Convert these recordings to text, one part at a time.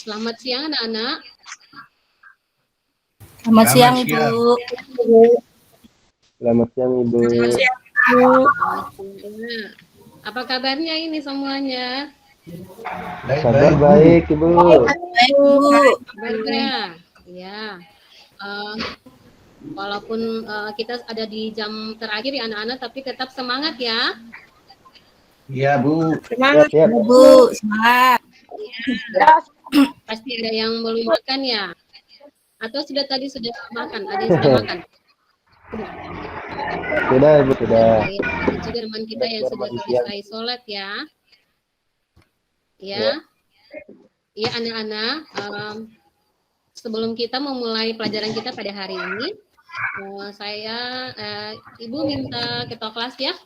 Selamat siang anak-anak. Selamat siang, Ibu. Selamat siang, Ibu. Selamat siang, Ibu. Apa kabarnya ini semuanya? Kabar baik, Ibu. Baik, Bu. Kabarnya, ya. Walaupun kita ada di jam terakhir ya anak-anak, tapi tetap semangat ya. Iya, Bu. Semangat, Siap. Bu. Semangat. Pasti ada yang belum makan ya? Atau sudah makan? Ada yang sudah makan? Sudah, Ibu, sudah. Baik, ada juga teman kita yang sudah selesai sholat ya. Ya, ya anak-anak. Sebelum kita memulai pelajaran kita pada hari ini, Ibu minta ketua kelas ya,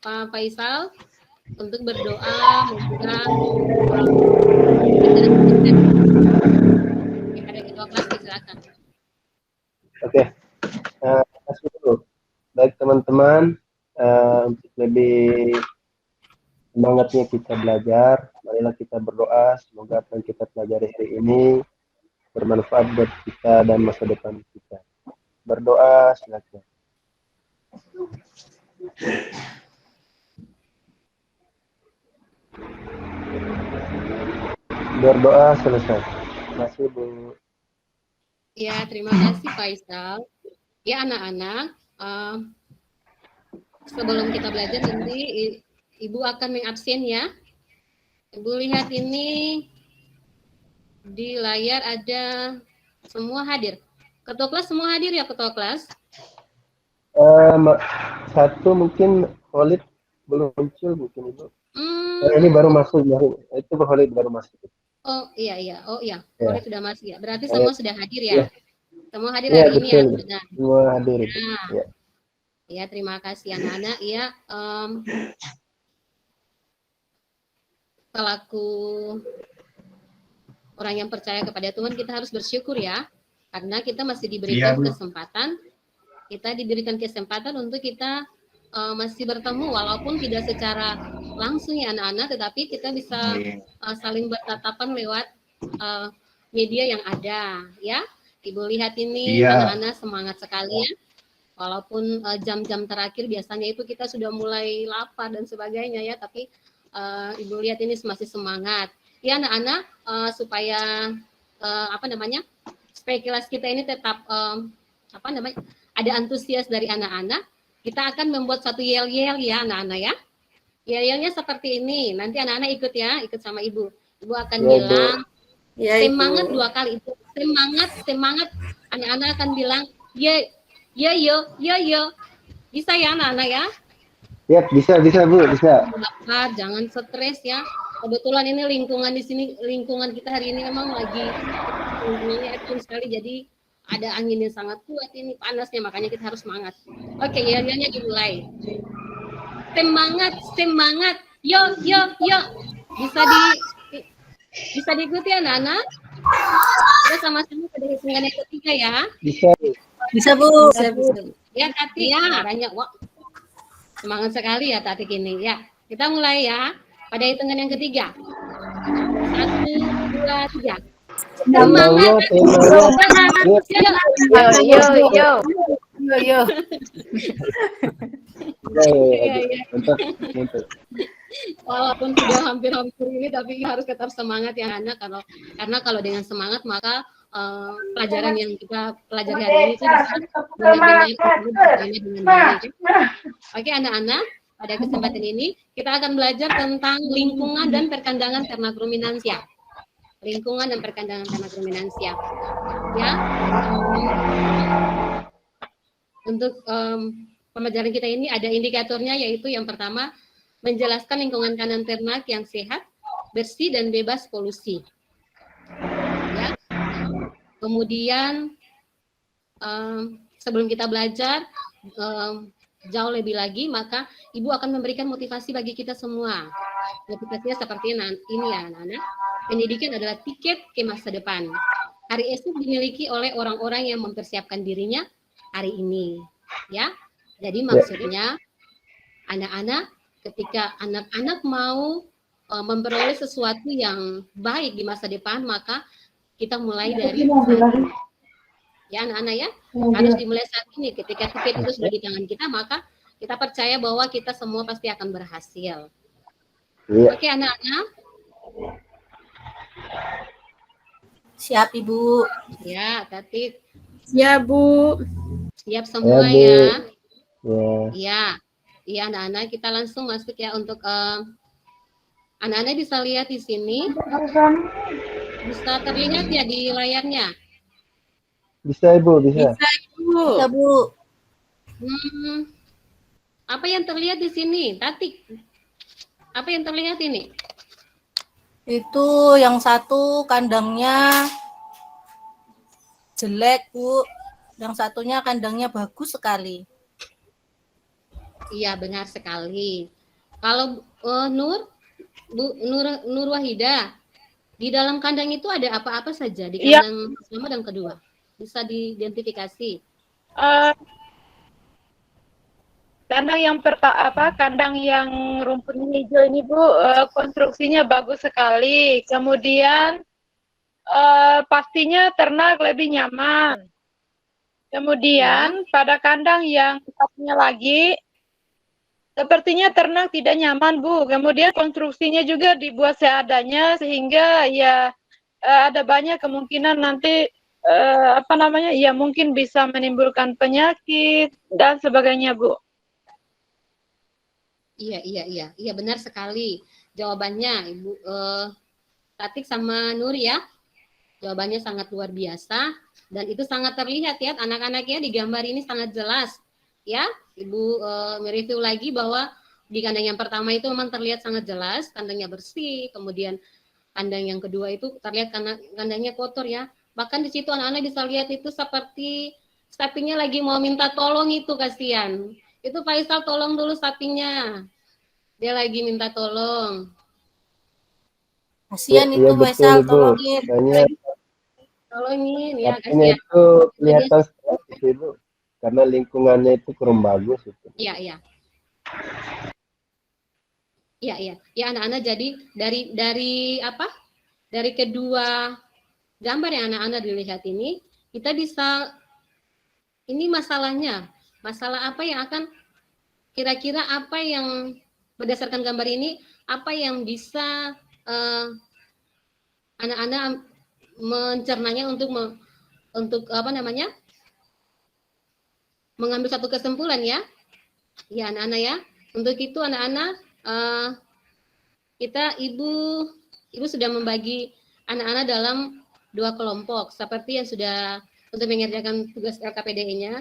Pak Faisal, untuk berdoa membuka ada ketua kelas, silakan. Oke. Terima kasih dulu. Baik teman-teman, untuk lebih semangatnya kita belajar, marilah kita berdoa semoga apa yang kita pelajari hari ini bermanfaat buat kita dan masa depan kita. Berdoa silakan. Berdoa selesai. Terima kasih, Bu. Ya, terima kasih Faisal. Ya anak-anak, sebelum kita belajar nanti Ibu akan mengabsen ya. Ibu lihat ini di layar ada semua hadir. Ketua kelas semua hadir ya ketua kelas? Satu mungkin Khalid belum muncul mungkin Ibu. Hmm. Ini baru masuk, itu Khalid baru masuk. Oh iya, Ya. Khalid sudah masuk ya. Berarti semua sudah hadir ya? Ya. Semua hadir Ya, hari ini ya. betul. Semua hadir. Ya. Ya, terima kasih anak-anak. Ya, selaku orang yang percaya kepada Tuhan, kita harus bersyukur ya, karena kita masih diberikan kesempatan. Kita diberikan kesempatan untuk kita masih bertemu, walaupun tidak secara langsung ya anak-anak, tetapi kita bisa saling bertatapan lewat media yang ada ya. Ibu lihat ini anak-anak semangat sekali ya. Walaupun jam-jam terakhir biasanya itu kita sudah mulai lapar dan sebagainya ya, tapi Ibu lihat ini masih semangat. Ya anak-anak, supaya supaya kelas kita ini tetap ada antusias dari anak-anak, kita akan membuat satu yel-yel ya anak-anak ya. Yel-yelnya seperti ini. Nanti anak-anak ikut ya, ikut sama Ibu. Ibu akan bilang semangat 2 kali. Itu semangat. Anak-anak akan bilang yo. Bisa ya anak-anak ya? Ya, bisa Bu, bisa. Jangan stres ya. Kebetulan ini lingkungan di sini, lingkungan kita hari ini memang lagi lingkungannya ekstrim sekali, jadi ada angin yang sangat kuat ini, panasnya, makanya kita harus semangat. Oke, yel-yelnya dimulai. Semangat. Yo. Bisa diikuti anak-anak? Kita sama-sama pada hitungan yang ketiga ya. Bisa, Bu. Ya, Tati ya, banyak. Wah, semangat sekali ya Tati ini. Ya, kita mulai ya. Pada hitungan yang ketiga. 1, 2, 3. Semangat. Yo. Mantap. Walaupun sudah hampir-hampir ini, tapi harus tetap semangat ya anak. Karena kalau dengan semangat maka pelajaran yang kita pelajari hari ini itu bisa benar-benar dengan baik. Oke anak-anak, pada kesempatan ini kita akan belajar tentang lingkungan dan perkandangan ternak ruminansia. Lingkungan dan perkandangan ternak ruminansia. Ya. Untuk pembelajaran kita ini ada indikatornya, yaitu yang pertama menjelaskan lingkungan kandang ternak yang sehat, bersih dan bebas polusi. Ya. Kemudian sebelum kita belajar jauh lebih lagi, maka Ibu akan memberikan motivasi bagi kita semua. Motivasinya seperti ini ya anak-anak. Pendidikan adalah tiket ke masa depan. Hari esok dimiliki oleh orang-orang yang mempersiapkan dirinya hari ini. Ya, jadi maksudnya anak-anak, ketika anak-anak mau memperoleh sesuatu yang baik di masa depan, maka kita mulai dari saat ini. Ya anak-anak ya, harus dimulai saat ini. Ketika tiket itu sudah di tangan kita, maka kita percaya bahwa kita semua pasti akan berhasil. Iya. Oke anak-anak. Siap, Ibu. Ya, Tatik. Ya, Bu. Siap semua Bu. ya. Ya. Iya. Iya anak-anak, kita langsung masuk ya untuk anak-anak bisa lihat di sini. Bisa terlihat ya di layarnya. Bisa Ibu, bisa. Bisa, Bu. Bisa, Bu. Apa yang terlihat di sini, Tatik? Apa yang terlihat ini? Itu yang satu kandangnya jelek, Bu. Yang satunya kandangnya bagus sekali. Iya, benar sekali. Kalau Nur Wahida, di dalam kandang itu ada apa-apa saja di kandang pertama dan kedua? Bisa diidentifikasi. Kandang yang kandang yang rumputnya hijau ini, Bu, konstruksinya bagus sekali. Kemudian pastinya ternak lebih nyaman. Kemudian pada kandang yang satunya lagi, sepertinya ternak tidak nyaman, Bu. Kemudian konstruksinya juga dibuat seadanya sehingga ya ada banyak kemungkinan nanti ya mungkin bisa menimbulkan penyakit dan sebagainya, Bu. Iya, benar sekali. Jawabannya Ibu Tatik sama Nur ya. Jawabannya sangat luar biasa dan itu sangat terlihat ya anak-anaknya di gambar ini sangat jelas. Ya, Ibu mereview lagi bahwa di kandang yang pertama itu memang terlihat sangat jelas, kandangnya bersih, kemudian kandang yang kedua itu terlihat kandangnya kotor ya. Bahkan di situ anak-anak bisa lihat itu seperti sapinya lagi mau minta tolong itu, kasihan. Itu Faisal, tolong dulu sapinya. Dia lagi minta tolong. Kasihan itu Faisal, tolongin. Tolongin ya, kasihan. Itu kelihatan sekali Ibu. Karena lingkungannya itu kurang bagus itu. Iya. Ya anak-anak, jadi dari apa? Dari kedua gambar yang anak-anak dilihat ini, kita bisa ini masalahnya. Masalah apa yang akan kira-kira apa yang berdasarkan gambar ini apa yang bisa anak-anak mencernanya untuk apa namanya? Mengambil satu kesimpulan ya. Ya anak-anak ya. Untuk itu anak-anak Ibu sudah membagi anak-anak dalam 2 kelompok seperti yang sudah untuk mengerjakan tugas LKPDE-nya.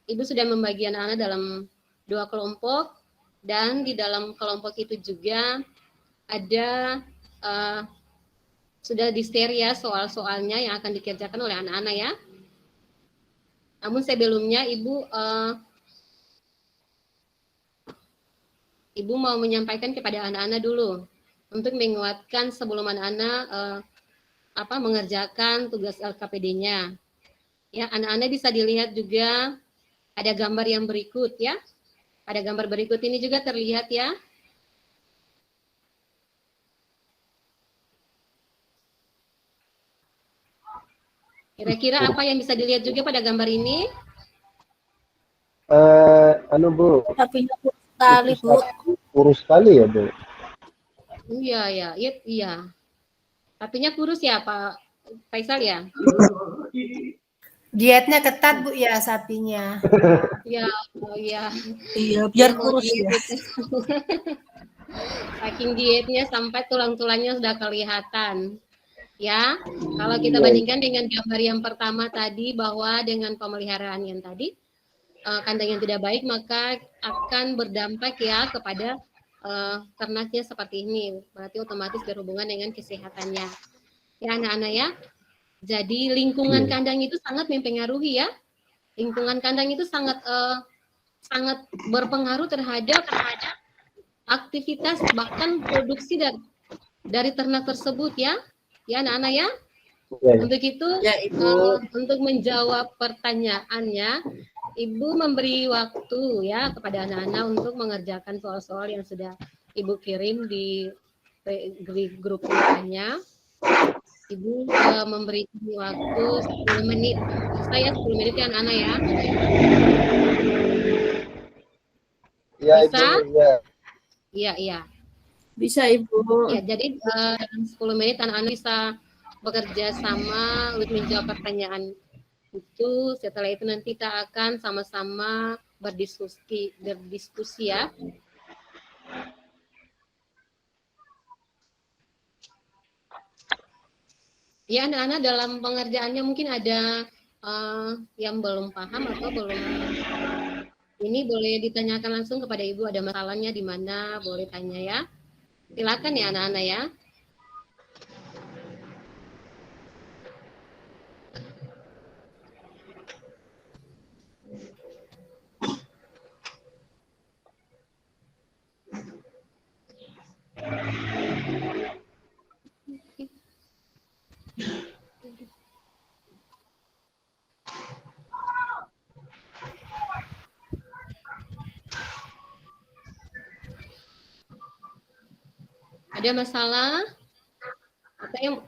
Ibu sudah membagi anak-anak dalam 2 kelompok dan di dalam kelompok itu juga ada sudah di-share ya soal-soalnya yang akan dikerjakan oleh anak-anak ya. Namun sebelumnya Ibu mau menyampaikan kepada anak-anak dulu untuk menguatkan sebelum anak-anak mengerjakan tugas LKPD-nya. Ya, anak-anak bisa dilihat juga ada gambar yang berikut ya. Pada gambar berikut ini juga terlihat ya. Kira-kira apa yang bisa dilihat juga pada gambar ini? Bu. Sapinya kurus sekali, Bu. Kurus sekali ya, Bu. Iya. Sapinya kurus ya, Pak Faisal ya? Dietnya ketat, Bu, ya sapinya. Iya, biar kurus ya. Saking dietnya sampai tulang-tulangnya sudah kelihatan. Ya, kalau kita bandingkan dengan gambar yang pertama tadi bahwa dengan pemeliharaan yang tadi kandang yang tidak baik maka akan berdampak ya kepada ternaknya seperti ini. Berarti otomatis berhubungan dengan kesehatannya. Ya anak-anak ya. Jadi lingkungan kandang itu sangat mempengaruhi ya. Lingkungan kandang itu sangat berpengaruh terhadap aktivitas bahkan produksi dari ternak tersebut ya. Ya anak-anak ya. Untuk itu untuk menjawab pertanyaannya, Ibu memberi waktu ya kepada anak-anak untuk mengerjakan soal-soal yang sudah Ibu kirim di grup WA-nya. Ibu memberikan waktu 10 menit. Saya 10 menit ya anak-anak ya. Ya, Bisa? Ibu, ya. Iya, iya. Bisa Ibu. Ya, jadi dalam 10 menit anak-anak bisa bekerja sama untuk menjawab pertanyaan itu. Setelah itu nanti kita akan sama-sama berdiskusi ya. Ya, anak-anak dalam pengerjaannya mungkin ada yang belum paham atau belum ini boleh ditanyakan langsung kepada Ibu, ada masalahnya di mana, boleh tanya ya. Silakan ya anak-anak ya. Ada masalah?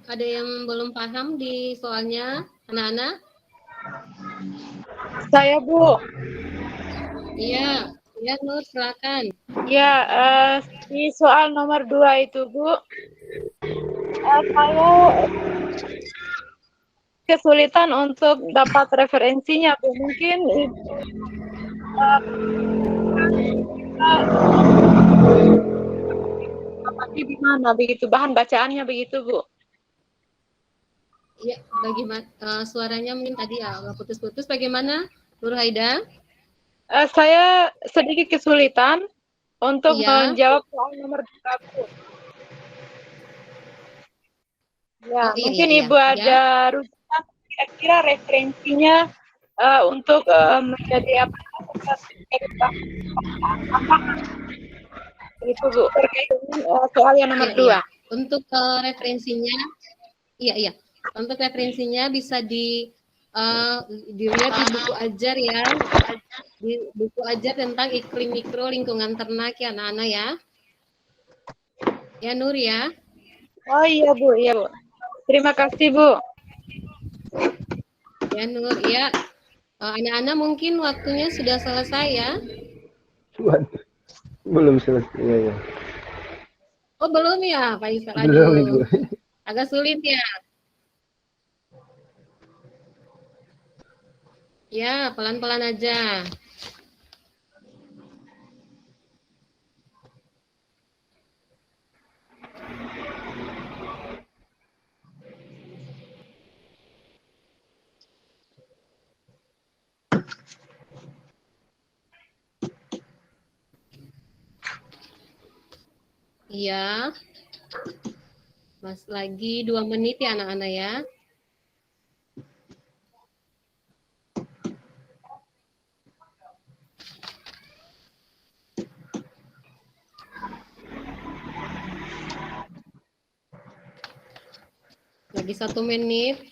Ada yang belum paham di soalnya, anak-anak? Saya Bu. Iya, ya Nur, silakan. Ya, di soal nomor 2 itu Bu, saya kesulitan untuk dapat referensinya Bu. Mungkin dapatnya di mana begitu, bahan bacaannya begitu Bu. Ya, bagaimana suaranya mungkin tadi agak putus-putus. Bagaimana, Nur Haida? Saya sedikit kesulitan untuk Iya. menjawab soal nomor 2 Bu. Ya, Oh, iya, mungkin iya, Ibu iya. ada rujukan kira-kira referensinya untuk menjadi apa itu Bu, terkait dengan soal yang nomor 2. Iya. Untuk referensinya, iya. Untuk referensinya bisa dilihat di buku ajar ya, di buku ajar tentang iklim mikro lingkungan ternak ya anak-anak ya. Ya Nur ya. Oh iya Bu. Terima kasih Bu. Ya Nur ya. Anak-anak mungkin waktunya sudah selesai ya. Belum selesai. Ya. Oh belum ya Pak Isa? Belum, Ibu. Agak sulit ya. Ya, pelan-pelan aja. Iya. Mas lagi 2 menit ya anak-anak ya. Lagi 1 menit.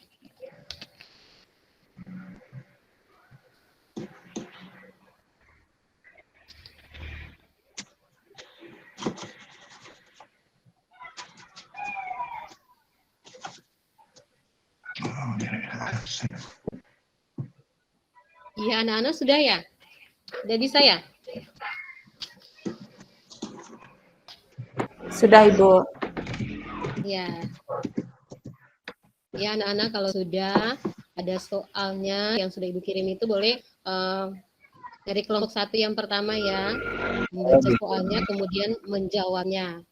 Iya, anak-anak sudah ya? Sudah bisa ya? Sudah Ibu. Ya. Ya, anak-anak kalau sudah ada soalnya yang sudah Ibu kirim itu boleh dari kelompok 1 yang pertama ya, membaca soalnya kemudian menjawabnya.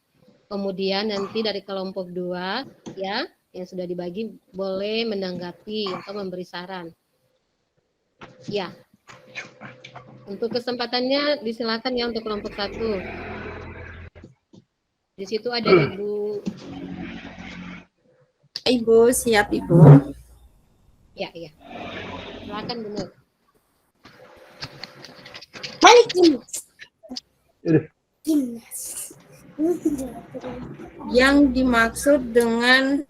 Kemudian nanti dari kelompok 2 ya, yang sudah dibagi boleh menanggapi atau memberi saran. Ya. Untuk kesempatannya disilakan ya untuk kelompok 1. Di situ ada Ibu, siap Ibu. Ya. Silakan Bu Nur. Yang dimaksud dengan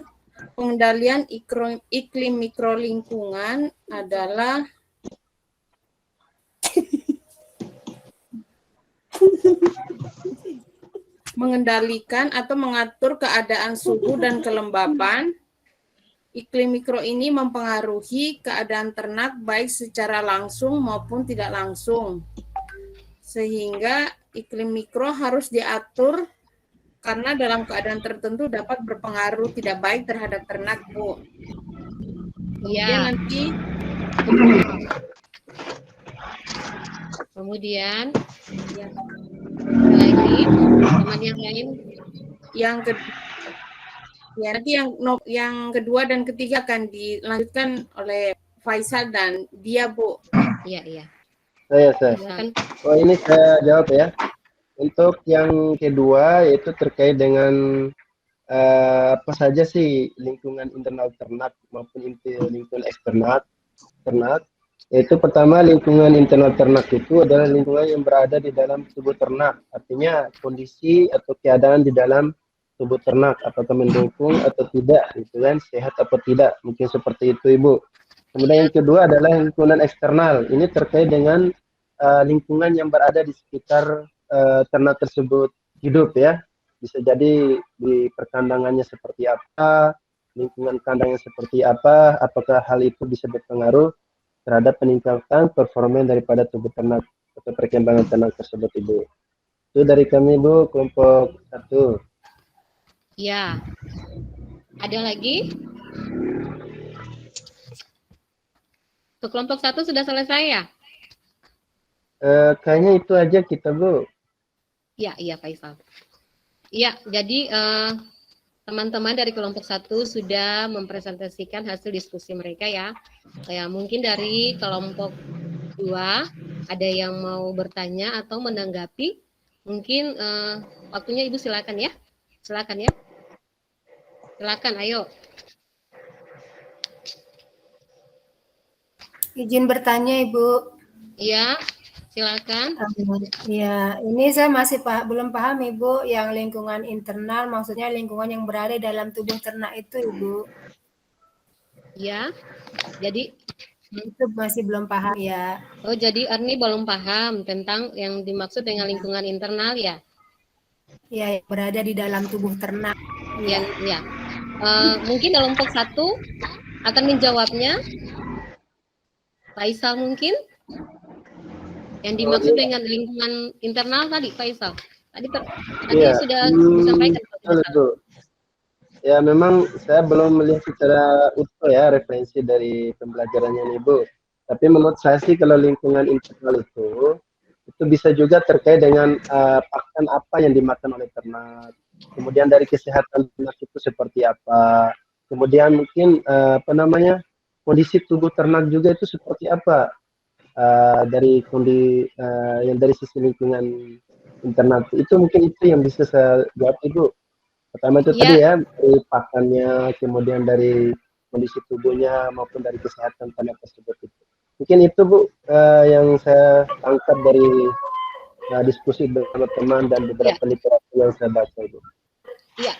pengendalian iklim mikrolingkungan adalah mengendalikan atau mengatur keadaan suhu dan kelembapan. Iklim mikro ini mempengaruhi keadaan ternak baik secara langsung maupun tidak langsung. Sehingga iklim mikro harus diatur karena dalam keadaan tertentu dapat berpengaruh tidak baik terhadap ternak, Bu. Ya. Kemudian ya. Lagi teman yang lain. Yang kedua dan ketiga akan dilanjutkan oleh Faisal dan dia, Bu. Iya. Saya. Oh, ini saya jawab ya. Untuk yang kedua yaitu terkait dengan apa saja sih lingkungan internal ternak maupun lingkungan eksternal ternak. Yaitu pertama, lingkungan internal ternak itu adalah lingkungan yang berada di dalam tubuh ternak. Artinya kondisi atau keadaan di dalam tubuh ternak, apakah mendukung atau tidak, gitu kan, sehat atau tidak, mungkin seperti itu, Ibu. Kemudian yang kedua adalah lingkungan eksternal. Ini terkait dengan lingkungan yang berada di sekitar ternak tersebut hidup ya. Bisa jadi di perkandangannya seperti apa, lingkungan kandangnya seperti apa, apakah hal itu bisa berpengaruh terhadap peningkatan performa daripada tubuh ternak atau perkembangan ternak tersebut, Ibu. Itu dari kami, Bu, kelompok 1. Ya. Ada lagi? Untuk kelompok 1 sudah selesai ya? Kayaknya itu aja kita, Bu. Iya, Faisal. Iya, jadi teman-teman dari kelompok 1 sudah mempresentasikan hasil diskusi mereka ya. Mungkin dari kelompok 2 ada yang mau bertanya atau menanggapi. Mungkin waktunya Ibu silakan ya. Silakan, ayo. Izin bertanya, Ibu. Iya, silakan. Ya, ini saya masih belum paham, Ibu, yang lingkungan internal, maksudnya lingkungan yang berada dalam tubuh ternak itu, Ibu. Ya, jadi itu masih belum paham ya. Oh, jadi Erni belum paham tentang yang dimaksud dengan lingkungan internal ya? Ya, yang berada di dalam tubuh ternak. Ya. Mungkin kelompok 1 akan menjawabnya. Faisal mungkin? Yang dimaksud dengan lingkungan internal tadi, Faisal. Tadi sudah disampaikan. Ya, memang saya belum melihat secara utuh ya referensi dari pembelajarannya Ibu. Tapi menurut saya sih kalau lingkungan internal itu bisa juga terkait dengan pakan apa yang dimakan oleh ternak. Kemudian dari kesehatan ternak itu seperti apa. Kemudian mungkin kondisi tubuh ternak juga itu seperti apa. Dari yang dari sisi lingkungan internal itu mungkin itu yang bisa saya jawab, Ibu. Pertama itu tadi ya, dari pakannya, kemudian dari kondisi tubuhnya maupun dari kesehatan ternak tersebut itu. Mungkin itu, Bu, yang saya tangkap dari diskusi bersama teman dan beberapa literatur yang saya baca, Ibu.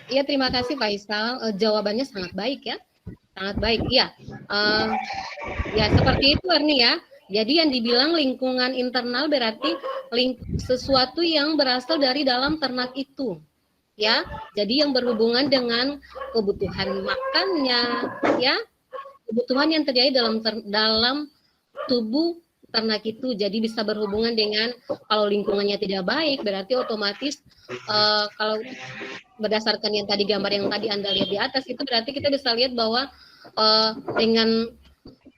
Iya, terima kasih Faisal. Jawabannya sangat baik ya. Sangat baik. Iya. Ya seperti itu Erni ya. Jadi yang dibilang lingkungan internal berarti sesuatu yang berasal dari dalam ternak itu. Ya. Jadi yang berhubungan dengan kebutuhan makannya, ya. Kebutuhan yang terjadi dalam tubuh ternak itu. Jadi bisa berhubungan dengan kalau lingkungannya tidak baik berarti otomatis kalau berdasarkan yang tadi gambar yang tadi Anda lihat di atas itu berarti kita bisa lihat bahwa dengan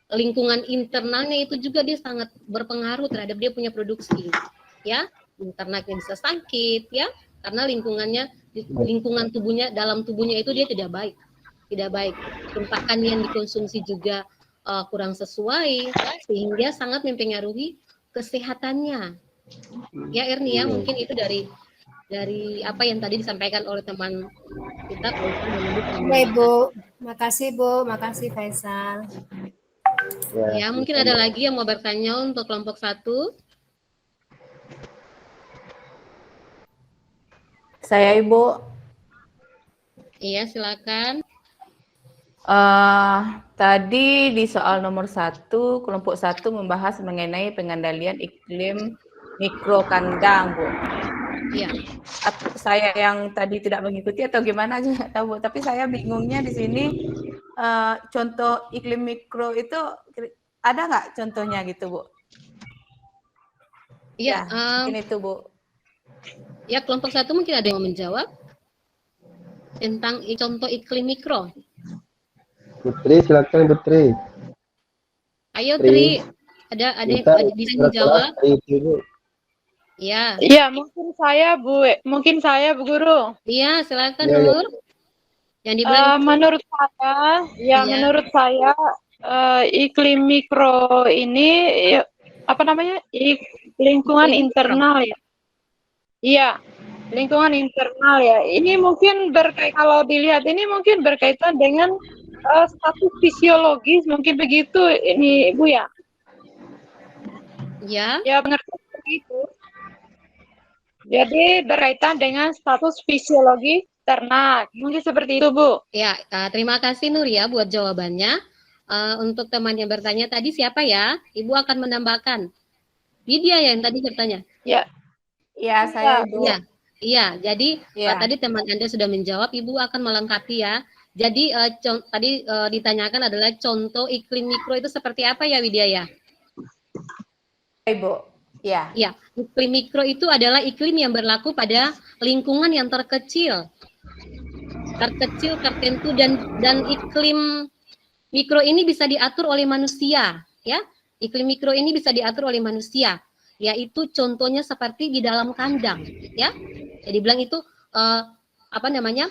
lingkungan internalnya itu juga dia sangat berpengaruh terhadap dia punya produksi, ya. Ternaknya bisa sakit, ya, karena lingkungan tubuhnya dalam tubuhnya itu dia tidak baik. Pakan yang dikonsumsi juga kurang sesuai sehingga sangat mempengaruhi kesehatannya. Ya Erni ya, mungkin itu dari apa yang tadi disampaikan oleh teman kita. Baik, Bu. Makasih, Bu. Makasih Faisal. Ya, mungkin ada lagi yang mau bertanya untuk kelompok 1. Saya, Ibu. Iya, silakan. Tadi di soal nomor 1, kelompok 1 membahas mengenai pengendalian iklim mikro kandang, Bu. Iya. Saya yang tadi tidak mengikuti atau gimana aja nggak tahu Bu. Tapi saya bingungnya di sini contoh iklim mikro itu ada nggak contohnya gitu Bu? Iya. Mungkin itu Bu. Ya, kelompok 1 mungkin ada yang mau menjawab tentang contoh iklim mikro. Putri, silakan Putri. Ayo Tri. Tri, ada yang bisa Surat menjawab? kelas, Ibu. Iya. Iya, mungkin saya Bu Guru. Iya, silakan Iya, iya. Nur. Yang di blank. Menurut saya, Iya. menurut saya iklim mikro ini apa namanya? Lingkungan Iklim mikro. internal ya. Iya, lingkungan internal ya. Ini mungkin kalau dilihat ini mungkin berkaitan dengan status fisiologis, mungkin begitu ini Bu ya. Ya. Ya, pengertian seperti itu. Jadi berkaitan dengan status fisiologi ternak. Mungkin seperti itu, Bu. Ya, terima kasih Nur ya buat jawabannya. Untuk teman yang bertanya tadi siapa ya? Ibu akan menambahkan. Widya ya yang tadi bertanya. Ya. Iya, saya Ibu. Iya. Iya, jadi Iya. tadi teman Anda sudah menjawab, Ibu akan melengkapi ya. Jadi tadi ditanyakan adalah contoh iklim mikro itu seperti apa ya Widya ya? Ibu. Iya. Ya, iklim mikro itu adalah iklim yang berlaku pada lingkungan yang terkecil, tertentu dan iklim mikro ini bisa diatur oleh manusia, ya. Iklim mikro ini bisa diatur oleh manusia, yaitu contohnya seperti di dalam kandang, ya. Jadi bilang itu apa namanya?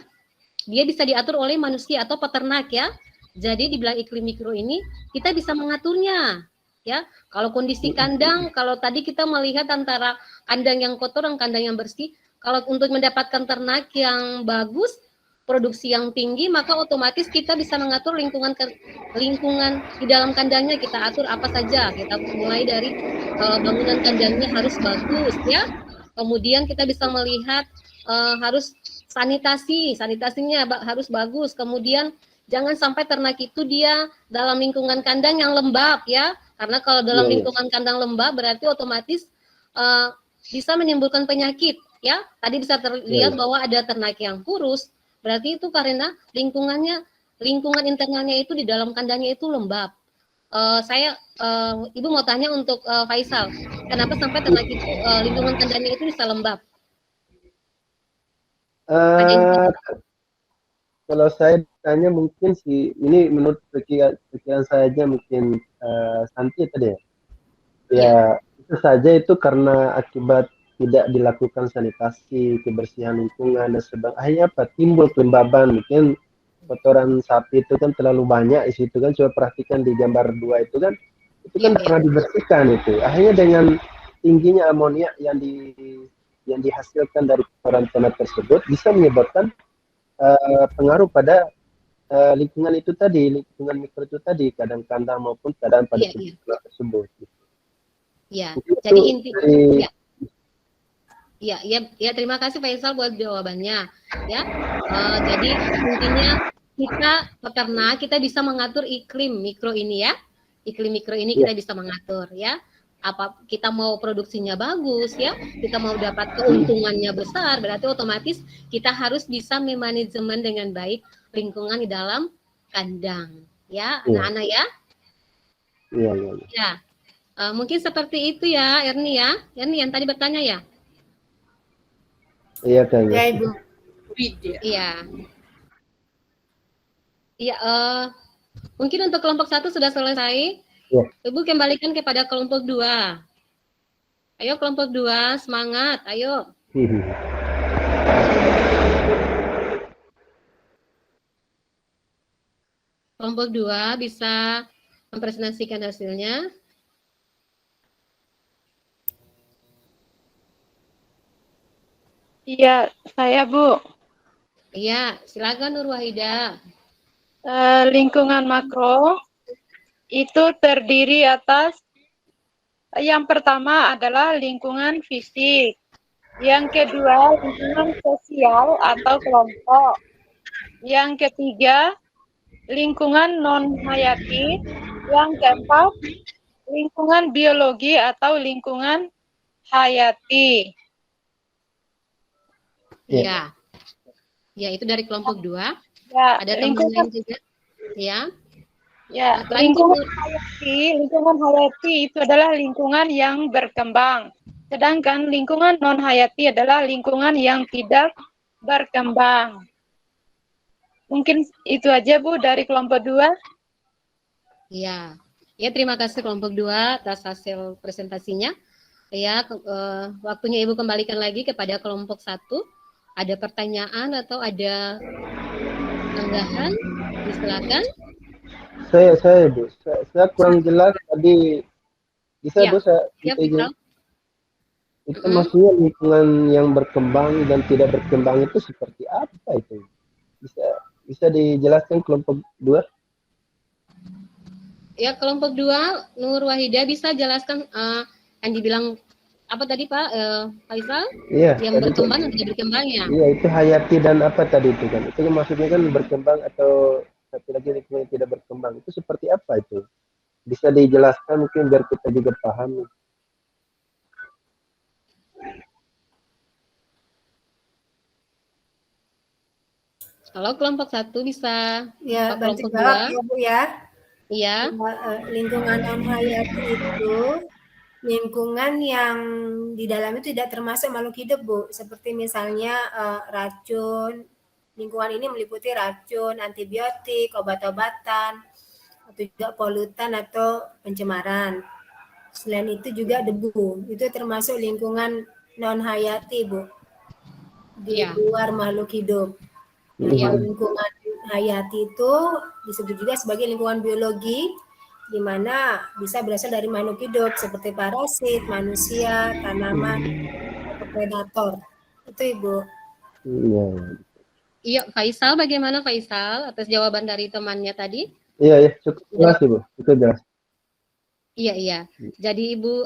Dia bisa diatur oleh manusia atau peternak, ya. Jadi dibilang iklim mikro ini kita bisa mengaturnya. Ya, kalau kondisi kandang, kalau tadi kita melihat antara kandang yang kotor dan kandang yang bersih, kalau untuk mendapatkan ternak yang bagus, produksi yang tinggi, maka otomatis kita bisa mengatur lingkungan di dalam kandangnya, kita atur apa saja. Kita mulai dari bangunan kandangnya harus bagus, ya. Kemudian kita bisa melihat harus sanitasinya harus bagus. Kemudian jangan sampai ternak itu dia dalam lingkungan kandang yang lembab, ya. Karena kalau dalam lingkungan kandang lembab berarti otomatis bisa menimbulkan penyakit, ya. Tadi bisa terlihat bahwa ada ternak yang kurus, berarti itu karena lingkungan internalnya itu di dalam kandangnya itu lembab. Ibu mau tanya untuk Faisal, kenapa sampai ternak itu lingkungan kandangnya itu bisa lembab? Kalau saya tanya mungkin sih, ini menurut pikiran saya aja mungkin Santi tadi ya. Ya, itu saja itu karena akibat tidak dilakukan sanitasi, kebersihan lingkungan dan sebagainya. Akhirnya apa? Timbul kelembaban. Mungkin kotoran sapi itu kan terlalu banyak di situ kan. Coba perhatikan di gambar 2 itu kan pernah dibersihkan itu. Akhirnya dengan tingginya amonia yang dihasilkan dari kotoran ternak tersebut bisa menyebabkan pengaruh pada lingkungan itu tadi, lingkungan mikro itu tadi, kandang-kandang maupun keadaan pada tersebut. Ya, jadi intinya ya, terima kasih Faisal buat jawabannya. Ya, jadi intinya kita peternak kita bisa mengatur iklim mikro ini ya, iklim mikro ini kita bisa mengatur ya. Apa kita mau produksinya bagus ya, kita mau dapat keuntungannya besar, berarti otomatis kita harus bisa memanajemen dengan baik lingkungan di dalam kandang ya, anak-anak ya. Ya, mungkin seperti itu ya Erni ya. Erni yang tadi bertanya ya. Iya tanya. Ya Ibu. Iya. Iya, mungkin untuk kelompok 1 sudah selesai. Ya. Ibu kembalikan kepada kelompok 2. Ayo kelompok 2, semangat, ayo. Kelompok 2 bisa mempresentasikan hasilnya. Iya, saya Bu. Iya, silakan Nur Wahida. Lingkungan makro itu terdiri atas yang pertama adalah lingkungan fisik, yang kedua lingkungan sosial atau kelompok, yang ketiga lingkungan non hayati, yang keempat lingkungan biologi atau lingkungan hayati. Iya. Ya. Ya, itu dari kelompok 2. Ya, Ada teman lain juga. Ya. Ya, Selain itu, lingkungan hayati itu adalah lingkungan yang berkembang. Sedangkan lingkungan non hayati adalah lingkungan yang tidak berkembang. Mungkin itu aja Bu dari kelompok 2. ya. Ya, terima kasih kelompok 2 atas hasil presentasinya. Ya, waktunya Ibu kembalikan lagi kepada kelompok 1. Ada pertanyaan atau ada tanggapan? Silakan. Saya Bu, saya kurang jelas tadi. Bisa Ya. Bu, saya Ya, minta izin? Fikral. Itu maksudnya lingkungan yang berkembang dan tidak berkembang itu seperti apa itu? Bisa dijelaskan kelompok 2? Ya, kelompok 2, Nur Wahida bisa jelaskan yang dibilang apa tadi Pak Faisal? Iya. Yang berkembang dan tidak berkembangnya. Iya, itu hayati dan apa tadi itu kan? Itu maksudnya kan berkembang atau satu lagi lingkungan yang tidak berkembang. Itu seperti apa itu? Bisa dijelaskan mungkin biar kita juga paham. Kalau kelompok 1 bisa, Ya, bantu kelompok jawab 2. ya Bu ya. Iya. Lingkungan non hayati itu lingkungan yang di dalam itu tidak termasuk makhluk hidup Bu. Seperti misalnya racun. Lingkungan ini meliputi racun, antibiotik, obat-obatan, atau juga polutan atau pencemaran. Selain itu juga debu. Itu termasuk lingkungan non hayati Bu. Di luar makhluk hidup. Nah, kalau lingkungan hayati itu disebut juga sebagai lingkungan biologi, di mana bisa berasal dari makhluk hidup seperti parasit, manusia, tanaman, atau predator. Itu Ibu. Iya. Iya, Faisal, bagaimana Faisal atas jawaban dari temannya tadi? Iya, cukup jelas Ibu, cukup jelas. Iya. Jadi Ibu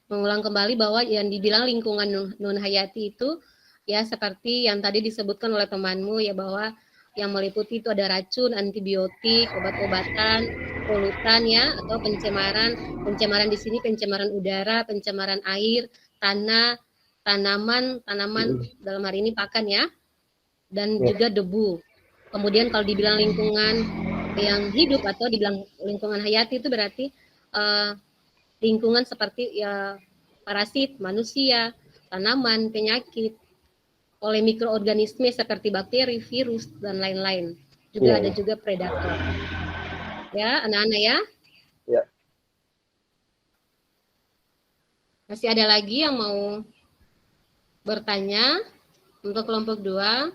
mengulang kembali bahwa yang dibilang lingkungan non hayati itu ya seperti yang tadi disebutkan oleh temanmu ya, bahwa yang meliputi itu ada racun, antibiotik, obat-obatan, polutan ya, atau pencemaran. Pencemaran di sini pencemaran udara, pencemaran air, tanah, tanaman dalam hari ini pakan ya, dan juga debu. Kemudian kalau dibilang lingkungan yang hidup atau dibilang lingkungan hayati itu berarti lingkungan seperti ya parasit, manusia, tanaman, penyakit, oleh mikroorganisme seperti bakteri, virus, dan lain-lain. Juga ada juga predator. Ya, anak-anak ya. Ya. Masih ada lagi yang mau bertanya untuk kelompok 2?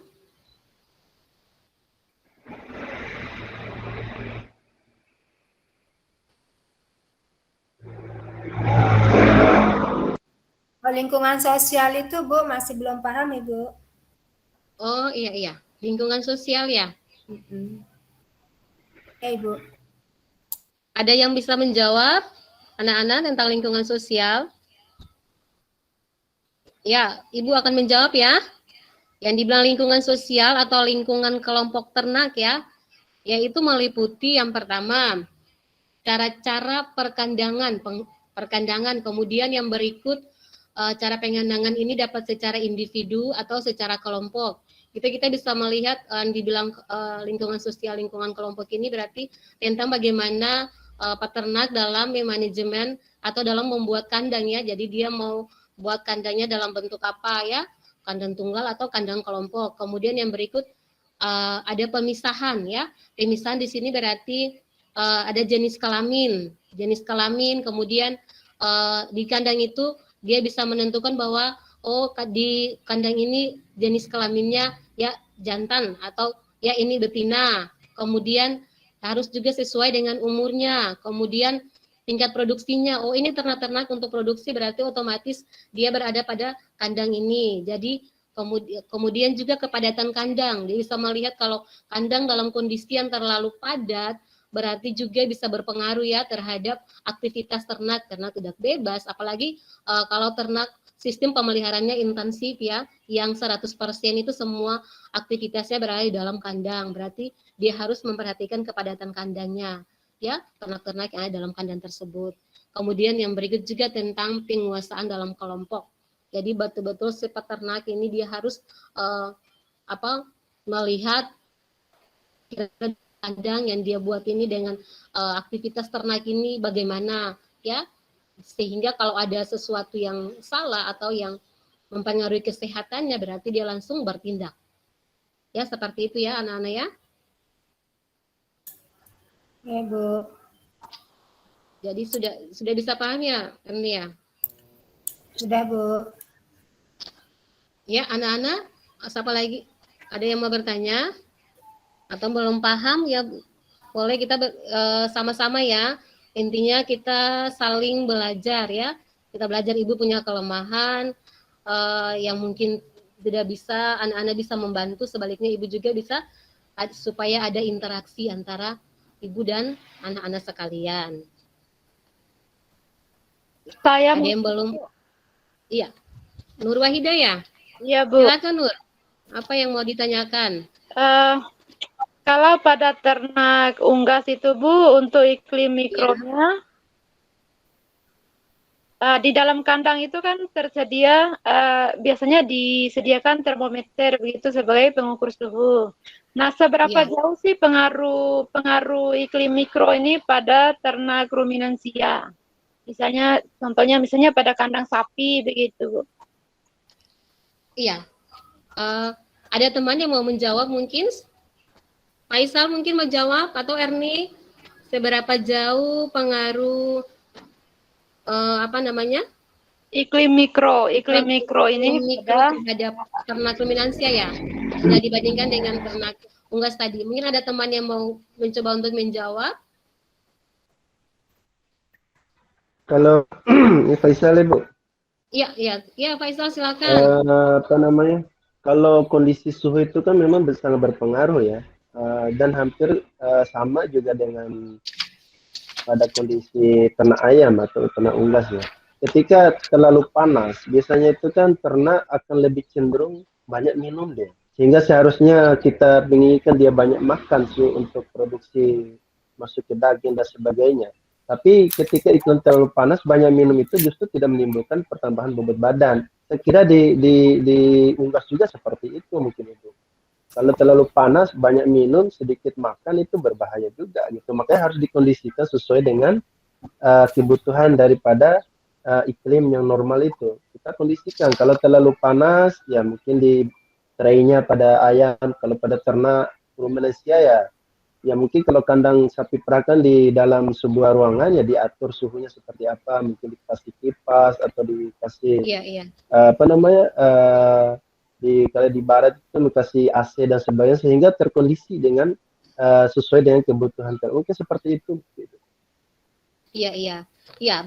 Lingkungan sosial itu Bu masih belum paham Ibu. Oh iya, lingkungan sosial ya. Ya Ibu. Ada yang bisa menjawab anak-anak tentang lingkungan sosial? Ya, Ibu akan menjawab ya. Yang dibilang lingkungan sosial atau lingkungan kelompok ternak ya, yaitu meliputi yang pertama cara-cara perkandangan, kemudian yang berikut cara pengandangan ini dapat secara individu atau secara kelompok. Kita bisa melihat dibilang lingkungan sosial, lingkungan kelompok ini berarti tentang bagaimana peternak dalam manajemen atau dalam membuat kandang ya. Jadi dia mau buat kandangnya dalam bentuk apa ya, kandang tunggal atau kandang kelompok. Kemudian yang berikut ada pemisahan ya. Pemisahan di sini berarti ada jenis kelamin, kemudian di kandang itu dia bisa menentukan bahwa di kandang ini jenis kelaminnya ya jantan atau ya ini betina. Kemudian harus juga sesuai dengan umurnya. Kemudian tingkat produksinya. Ini ternak-ternak untuk produksi berarti otomatis dia berada pada kandang ini. Jadi kemudian juga kepadatan kandang. Dia bisa melihat kalau kandang dalam kondisi yang terlalu padat berarti juga bisa berpengaruh ya terhadap aktivitas ternak karena tidak bebas. Apalagi kalau ternak sistem pemeliharaannya intensif ya, yang 100% itu semua aktivitasnya berada di dalam kandang. Berarti dia harus memperhatikan kepadatan kandangnya, ya, ternak-ternak yang ada dalam kandang tersebut. Kemudian yang berikut juga tentang penguasaan dalam kelompok. Jadi betul-betul si peternak ini dia harus melihat kandang yang dia buat ini dengan aktivitas ternak ini bagaimana ya, sehingga kalau ada sesuatu yang salah atau yang mempengaruhi kesehatannya berarti dia langsung bertindak. Ya, seperti itu ya anak-anak ya. Ya, Bu. Jadi sudah bisa paham ya, Erni ya? Sudah, Bu. Ya, anak-anak, siapa lagi? Ada yang mau bertanya? Atau belum paham ya, boleh kita sama-sama ya. Intinya kita saling belajar ya. Kita belajar, Ibu punya kelemahan yang mungkin tidak bisa, anak-anak bisa membantu, sebaliknya Ibu juga bisa supaya ada interaksi antara Ibu dan anak-anak sekalian. Saya Ada yang belum? Iya. Nur Wahidah ya? Iya, Bu. Silakan Nur. Apa yang mau ditanyakan? Kalau pada ternak unggas itu, Bu, untuk iklim mikronya, di dalam kandang itu kan tersedia, biasanya disediakan termometer begitu sebagai pengukur suhu. Nah, seberapa jauh sih pengaruh iklim mikro ini pada ternak ruminansia? Contohnya pada kandang sapi begitu. Iya. Ada teman yang mau menjawab mungkin? Faisal mungkin mau jawab atau Erni? Seberapa jauh pengaruh iklim mikro ini terhadap ternak ruminansia ya? Bila dibandingkan dengan ternak unggas tadi. Mungkin ada teman yang mau mencoba untuk menjawab? Kalau Faisal ya, Bu? Iya Faisal silakan. Kalau kondisi suhu itu kan memang sangat berpengaruh ya, dan hampir sama juga dengan pada kondisi ternak ayam atau ternak unggas ya. Ketika terlalu panas, biasanya itu kan ternak akan lebih cenderung banyak minum dia. Sehingga seharusnya kita menginginkan dia banyak makan sih untuk produksi masuk ke daging dan sebagainya. Tapi ketika iklim terlalu panas, banyak minum itu justru tidak menimbulkan pertambahan bobot badan. Saya kira di unggas juga seperti itu mungkin itu. Kalau terlalu panas, banyak minum, sedikit makan itu berbahaya juga gitu. Makanya harus dikondisikan sesuai dengan kebutuhan daripada iklim yang normal itu. Kita kondisikan. Kalau terlalu panas, ya mungkin di traynya pada ayam. Kalau pada ternak ruminansia ya mungkin kalau kandang sapi perakan di dalam sebuah ruangan ya diatur suhunya seperti apa, mungkin dikasih kipas atau dikasih kalau di barat itu dikasih AC dan sebagainya sehingga terkondisi dengan sesuai dengan kebutuhan mungkin seperti itu. Iya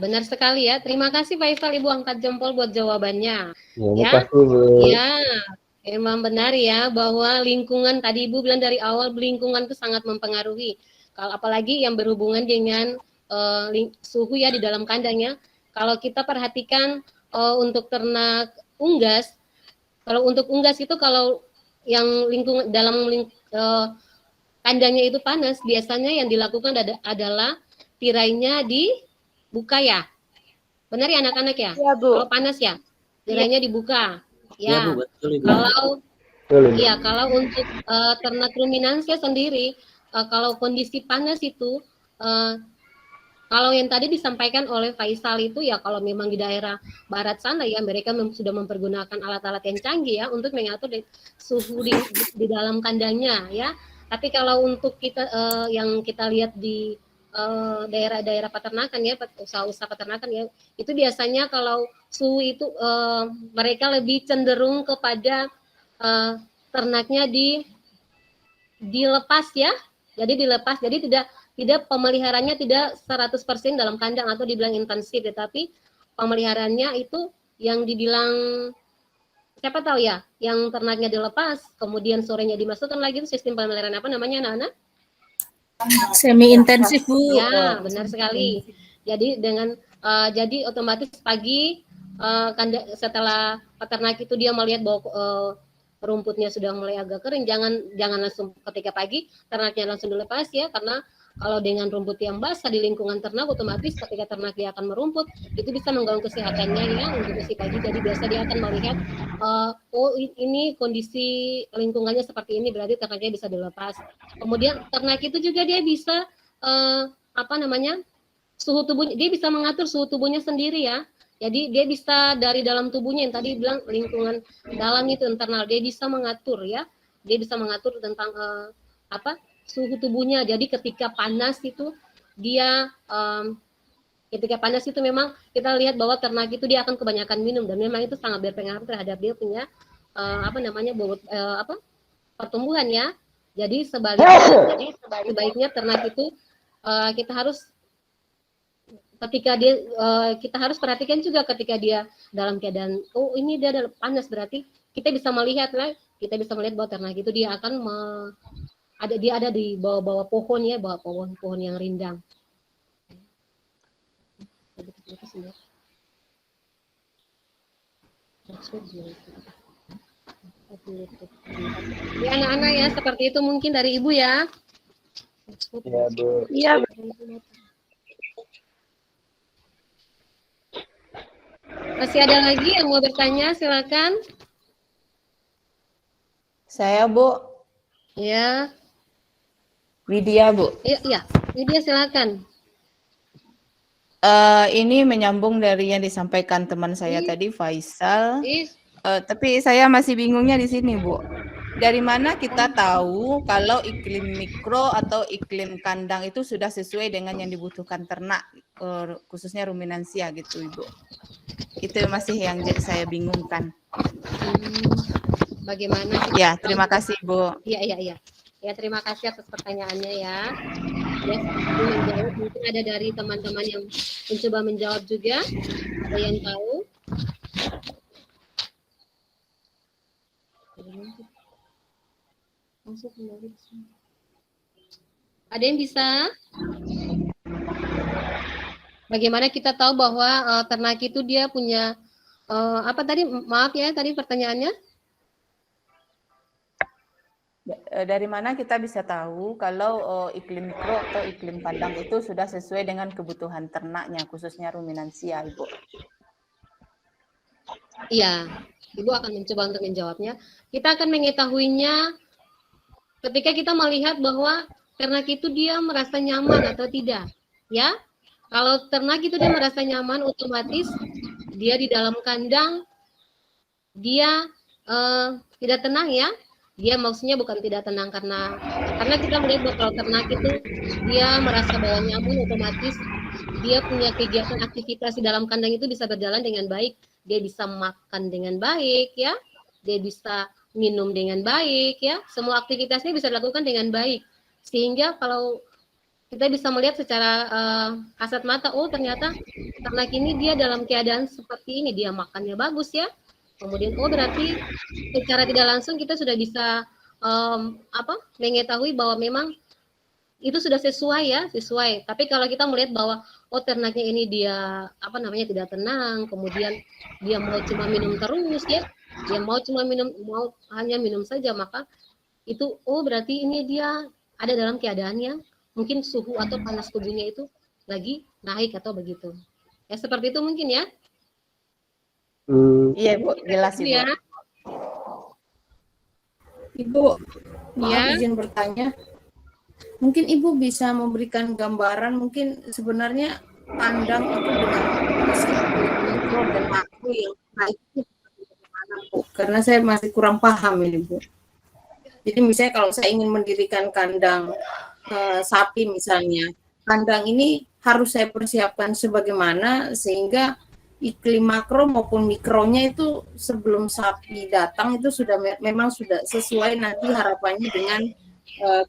benar sekali ya. Terima kasih Faisal, Ibu angkat jempol buat jawabannya. Memang benar ya bahwa lingkungan, tadi Ibu bilang dari awal lingkungan itu sangat mempengaruhi. Kalau apalagi yang berhubungan dengan suhu ya di dalam kandangnya. Kalau kita perhatikan untuk ternak unggas, kalau untuk unggas itu kalau yang lingkungan kandangnya itu panas, biasanya yang dilakukan adalah tirainya dibuka ya. Benar ya anak-anak ya? Iya, Bu. Kalau panas ya, tirainya dibuka. Ya, Bu, betul, kalau untuk ternak ruminansia sendiri, kalau kondisi panas itu, kalau yang tadi disampaikan oleh Faisal itu ya kalau memang di daerah barat sana ya mereka sudah mempergunakan alat-alat yang canggih ya untuk mengatur suhu di dalam kandangnya ya. Tapi kalau untuk kita yang kita lihat di daerah-daerah peternakan ya, usaha-usaha peternakan ya, itu biasanya kalau suhu itu mereka lebih cenderung kepada ternaknya dilepas ya. Jadi dilepas, jadi tidak pemeliharanya tidak 100% dalam kandang atau dibilang intensif, tetapi pemeliharaannya itu yang dibilang siapa tahu ya, yang ternaknya dilepas, kemudian sorenya dimasukkan lagi, itu sistem pemeliharaan apa namanya anak-anak? Semi intensif, Bu. Ya, benar sekali. Jadi jadi otomatis pagi setelah peternak itu dia melihat bahwa rumputnya sudah mulai agak kering, jangan langsung ketika pagi ternaknya langsung dilepas ya, karena Kalau dengan rumput yang basah di lingkungan ternak, otomatis ketika ternak dia akan merumput, itu bisa mengganggu kesehatannya ya untuk si pagi. Jadi biasa dia akan melihat, oh ini kondisi lingkungannya seperti ini, berarti ternaknya bisa dilepas. Kemudian ternak itu juga dia bisa suhu tubuhnya, dia bisa mengatur suhu tubuhnya sendiri ya. Jadi dia bisa dari dalam tubuhnya yang tadi bilang lingkungan dalam itu internal, dia bisa mengatur ya. Dia bisa mengatur tentang suhu tubuhnya. Jadi ketika panas itu dia ketika panas itu memang kita lihat bahwa ternak itu dia akan kebanyakan minum, dan memang itu sangat berpengaruh terhadap dia punya pertumbuhan ya. Jadi sebaiknya ternak itu kita harus perhatikan juga ketika dia dalam keadaan ini dia ada panas, berarti kita bisa melihat bahwa ternak itu dia akan ada di bawah pohon ya, bawah pohon yang rindang. Ya anak-anak ya, seperti itu mungkin dari Ibu ya. Ya, Bu. Iya. Masih ada lagi yang mau bertanya, silakan. Saya, Bu. Ya. Widya, Bu. Iya. Widya silakan. Ini menyambung dari yang disampaikan teman saya tadi, Faisal. Tapi saya masih bingungnya di sini, Bu. Dari mana kita tahu kalau iklim mikro atau iklim kandang itu sudah sesuai dengan yang dibutuhkan ternak, khususnya ruminansia gitu, Ibu? Itu masih yang saya bingungkan. Bagaimana? Ya, terima kasih, Bu. Iya. Ya, terima kasih atas pertanyaannya ya. Ya, mungkin ada dari teman-teman yang mencoba menjawab juga. Ada yang tahu? Ada yang bisa? Bagaimana kita tahu bahwa ternak itu dia punya apa tadi? Maaf ya, tadi pertanyaannya. Dari mana kita bisa tahu kalau iklim mikro atau iklim kandang itu sudah sesuai dengan kebutuhan ternaknya, khususnya ruminansia, Ibu? Iya, Ibu akan mencoba untuk menjawabnya. Kita akan mengetahuinya ketika kita melihat bahwa ternak itu dia merasa nyaman atau tidak. Ya, kalau ternak itu dia merasa nyaman, otomatis dia di dalam kandang dia tidak tenang ya. Dia maksudnya bukan tidak tenang karena kita melihat bahwa kalau ternak itu dia merasa bahwa nyaman, otomatis dia punya kegiatan aktivitas di dalam kandang itu bisa berjalan dengan baik. Dia bisa makan dengan baik ya, dia bisa minum dengan baik ya, semua aktivitasnya bisa dilakukan dengan baik. Sehingga kalau kita bisa melihat secara kasat mata, oh ternyata ternak ini dia dalam keadaan seperti ini, dia makannya bagus ya. Kemudian berarti secara tidak langsung kita sudah bisa mengetahui bahwa memang itu sudah sesuai. Tapi kalau kita melihat bahwa ternaknya ini dia tidak tenang, kemudian dia mau cuma minum terus ya, dia mau hanya minum saja, maka itu berarti ini dia ada dalam keadaan yang mungkin suhu atau panas tubuhnya itu lagi naik atau begitu. Ya seperti itu mungkin ya. Iya, Bu, jelas Ibu. Ya. Ibu, maaf izin bertanya. Mungkin Ibu bisa memberikan gambaran mungkin sebenarnya kandang itu dengan mikro dan makro yang baiknya bagaimana, Bu? Karena saya masih kurang paham ini, Bu. Jadi misalnya kalau saya ingin mendirikan kandang sapi misalnya, kandang ini harus saya persiapkan sebagaimana sehingga iklim makro maupun mikronya itu sebelum sapi datang itu sudah memang sudah sesuai nanti harapannya dengan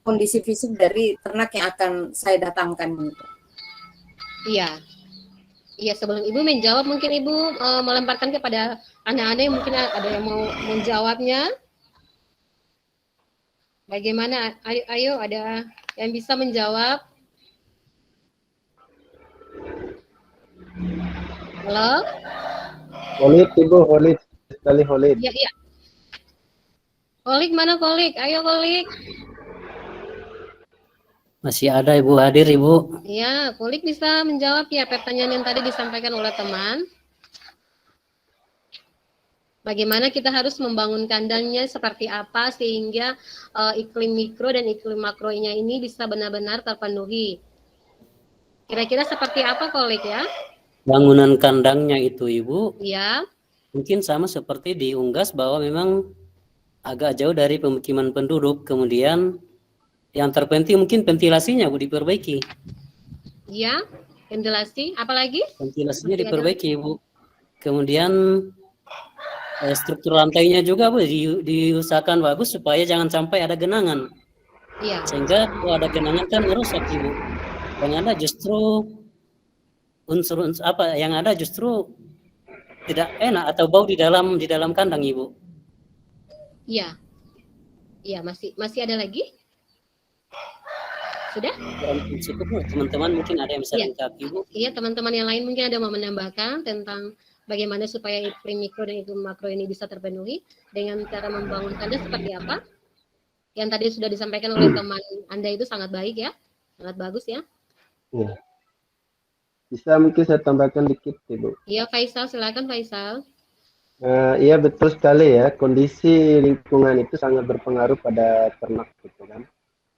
kondisi fisik dari ternak yang akan saya datangkan itu. Iya, sebelum Ibu menjawab mungkin Ibu melemparkan kepada anak-anak yang mungkin ada yang mau menjawabnya. Bagaimana? Ayo ada yang bisa menjawab? Halo? Khalid, Ibu, Khalid. Sekali Khalid. Iya. Kolik mana Kolik? Ayo Kolik. Masih ada Ibu hadir, Ibu. Ya, Kolik bisa menjawab ya pertanyaan yang tadi disampaikan oleh teman. Bagaimana kita harus membangun kandangnya seperti apa sehingga iklim mikro dan iklim makronya ini bisa benar-benar terpenuhi. Kira-kira seperti apa, Kolik ya? Bangunan kandangnya itu, Ibu, Ya. mungkin sama seperti di Unggas bahwa memang agak jauh dari pemukiman penduduk. Kemudian yang terpenting mungkin ventilasinya, Bu, diperbaiki. Ya, ventilasi. Apalagi? Ventilasinya diperbaiki, Bu. Kemudian struktur lantainya juga, Bu, diusahakan bagus supaya jangan sampai ada genangan. Iya. Sehingga kalau ada genangan kan merusak, Ibu. Yang ada justru unsur-unsur apa yang ada justru tidak enak atau bau di dalam kandang, Ibu. Iya. Iya, masih ada lagi? Sudah? Cukup, Bu. Teman-teman mungkin ada yang bisa lengkapi, Bu. Iya, teman-teman yang lain mungkin ada mau menambahkan tentang bagaimana supaya iklim mikro dan iklim makro ini bisa terpenuhi dengan cara membangun kandang seperti apa? Yang tadi sudah disampaikan oleh teman Anda itu sangat baik ya, sangat bagus ya. Ya. Bisa mungkin saya tambahkan dikit, Ibu. Iya, Faisal, silakan Faisal. Iya betul sekali ya, kondisi lingkungan itu sangat berpengaruh pada ternak gitu kan.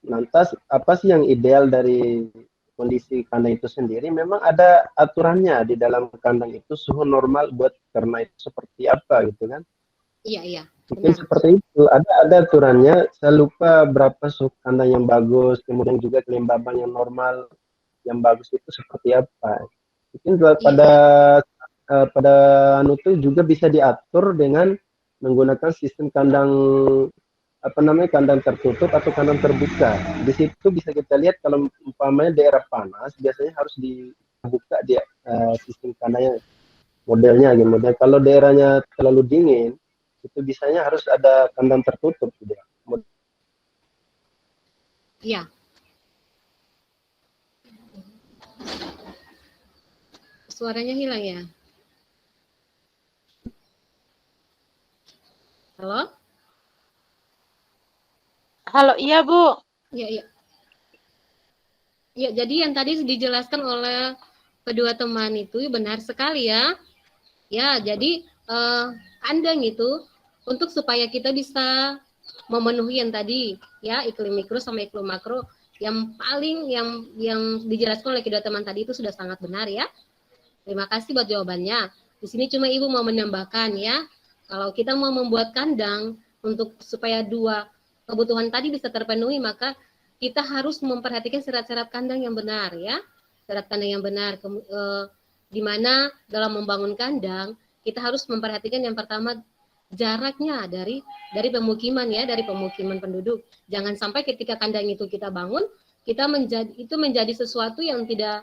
Lantas apa sih yang ideal dari kondisi kandang itu sendiri? Memang ada aturannya di dalam kandang itu, suhu normal buat ternak itu seperti apa gitu kan? Iya. Mungkin seperti itu, ada aturannya. Saya lupa berapa suhu kandang yang bagus, kemudian juga kelembaban yang normal, yang bagus itu seperti apa. Mungkin pada itu juga bisa diatur dengan menggunakan sistem kandang kandang tertutup atau kandang terbuka. Di situ bisa kita lihat kalau umpamanya daerah panas biasanya harus dibuka dia sistem kandangnya modelnya gitu. Dan kalau daerahnya terlalu dingin itu biasanya harus ada kandang tertutup gitu. Iya. Suaranya hilang ya? Halo? Halo, iya Bu. Iya. Ya, jadi yang tadi dijelaskan oleh kedua teman itu benar sekali ya. Ya, jadi kandang itu untuk supaya kita bisa memenuhi yang tadi ya iklim mikro sama iklim makro yang paling yang dijelaskan oleh kedua teman tadi itu sudah sangat benar ya. Terima kasih buat jawabannya. Di sini cuma Ibu mau menambahkan ya, kalau kita mau membuat kandang untuk supaya dua kebutuhan tadi bisa terpenuhi, maka kita harus memperhatikan syarat-syarat kandang yang benar ya. Syarat kandang yang benar, di mana dalam membangun kandang kita harus memperhatikan yang pertama jaraknya dari pemukiman ya, dari pemukiman penduduk. Jangan sampai ketika kandang itu kita bangun, kita menjadi sesuatu yang tidak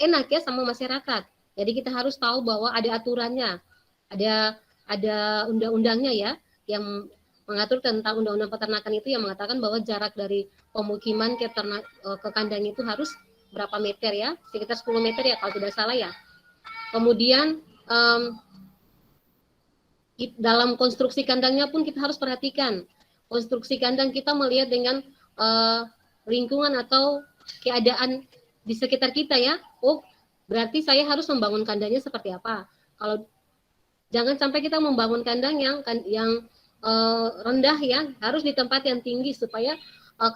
enak ya sama masyarakat. Jadi kita harus tahu bahwa ada aturannya, ada undang-undangnya ya, yang mengatur tentang undang-undang peternakan itu yang mengatakan bahwa jarak dari pemukiman ke kandang itu harus berapa meter ya, sekitar 10 meter ya kalau tidak salah ya. Kemudian dalam konstruksi kandangnya pun kita harus perhatikan. Konstruksi kandang kita melihat dengan lingkungan atau keadaan di sekitar kita ya. Oh, berarti saya harus membangun kandangnya seperti apa. Kalau jangan sampai kita membangun kandang yang rendah ya, harus di tempat yang tinggi supaya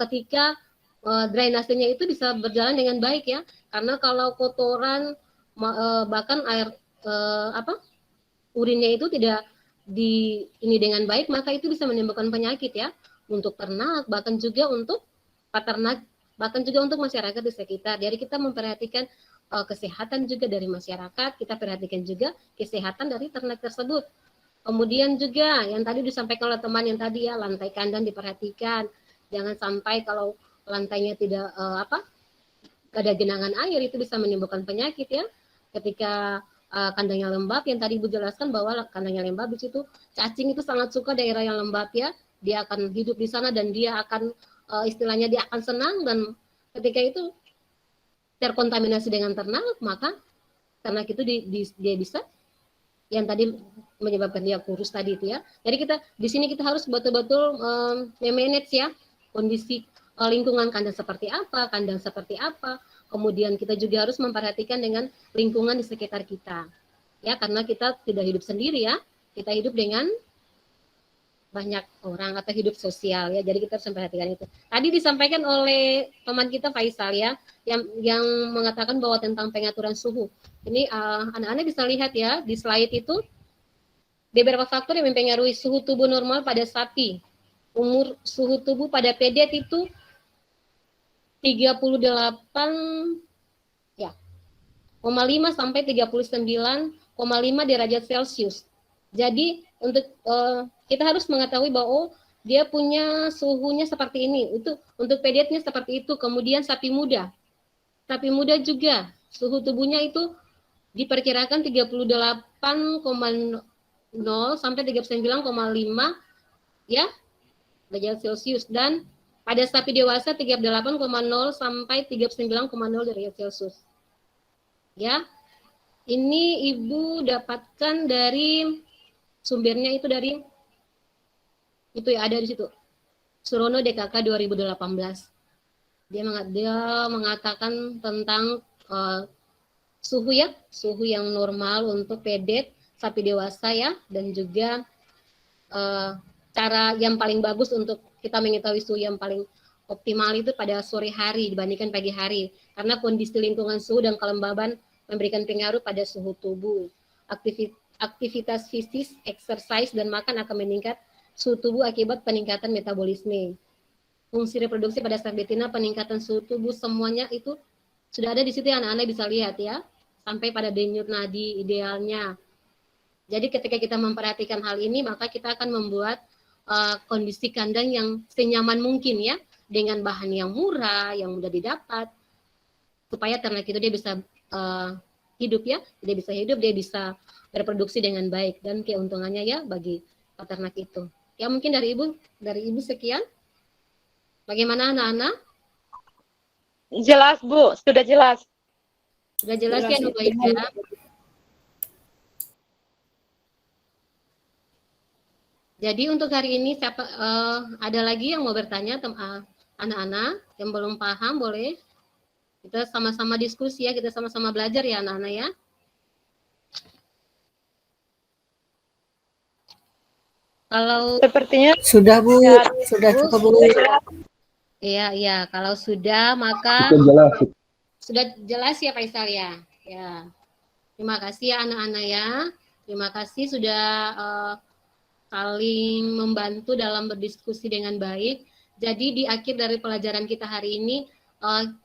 ketika drainasenya itu bisa berjalan dengan baik ya. Karena kalau kotoran bahkan air urinnya itu tidak ini dengan baik, maka itu bisa menimbulkan penyakit ya untuk ternak, bahkan juga untuk peternak, bahkan juga untuk masyarakat di sekitar. Jadi kita memperhatikan kesehatan juga dari masyarakat, kita perhatikan juga kesehatan dari ternak tersebut. Kemudian juga yang tadi disampaikan oleh teman yang tadi ya, lantai kandang diperhatikan. Jangan sampai kalau lantainya tidak ada genangan air itu bisa menimbulkan penyakit ya. Ketika kandangnya lembab, yang tadi Ibu jelaskan bahwa kandangnya lembab, di situ cacing itu sangat suka daerah yang lembab ya. Dia akan hidup di sana dan dia akan istilahnya dia akan senang, dan ketika itu terkontaminasi dengan ternak, maka ternak itu dia bisa yang tadi menyebabkan dia kurus tadi itu ya. Jadi kita di sini kita harus betul-betul memanage ya kondisi lingkungan kandang seperti apa, kemudian kita juga harus memperhatikan dengan lingkungan di sekitar kita. Ya, karena kita tidak hidup sendiri ya, kita hidup dengan banyak orang atau hidup sosial ya, jadi kita harus memperhatikan itu. Tadi disampaikan oleh teman kita Faisal ya, yang mengatakan bahwa tentang pengaturan suhu. Ini anak-anak bisa lihat ya di slide itu beberapa faktor yang mempengaruhi suhu tubuh normal pada sapi. Umur suhu tubuh pada pedet itu 38 ya, 0,5 sampai 39,5 derajat Celcius. Jadi untuk kita harus mengetahui bahwa dia punya suhunya seperti ini. Itu untuk pedetnya seperti itu. Kemudian sapi muda juga suhu tubuhnya itu diperkirakan 38,0 sampai 39,5 ya derajat Celcius, dan pada sapi dewasa 38,0 sampai 39,0 derajat Celcius. Ya. Ini Ibu dapatkan dari sumbernya itu dari itu ya, ada di situ. Surono DKK 2018. Dia mengatakan tentang suhu ya, suhu yang normal untuk pedet sapi dewasa ya, dan juga cara yang paling bagus untuk kita mengetahui suhu yang paling optimal itu pada sore hari dibandingkan pagi hari, karena kondisi lingkungan suhu dan kelembaban memberikan pengaruh pada suhu tubuh. Aktivitas fisik, exercise, dan makan akan meningkat suhu tubuh akibat peningkatan metabolisme. Fungsi reproduksi pada saat betina, peningkatan suhu tubuh, semuanya itu sudah ada di situ ya, anak-anak bisa lihat ya, sampai pada denyut nadi idealnya. Jadi ketika kita memperhatikan hal ini, maka kita akan membuat kondisi kandang yang senyaman mungkin ya, dengan bahan yang murah, yang mudah didapat, supaya ternak itu dia bisa hidup ya, dia bisa berproduksi dengan baik, dan keuntungannya ya bagi peternak itu. Ya mungkin dari ibu sekian. Bagaimana anak-anak? Jelas Bu, sudah jelas. Sudah jelas ya, baik ya. Jadi untuk hari ini siapa ada lagi yang mau bertanya, anak-anak yang belum paham boleh kita sama-sama diskusi ya, kita sama-sama belajar ya anak-anak ya. Kalau sepertinya sudah Bu, sudah cukup Bu. Iya, kalau sudah maka sudah jelas ya Faisal ya. Ya. Terima kasih ya anak-anak ya. Terima kasih sudah saling membantu dalam berdiskusi dengan baik. Jadi di akhir dari pelajaran kita hari ini,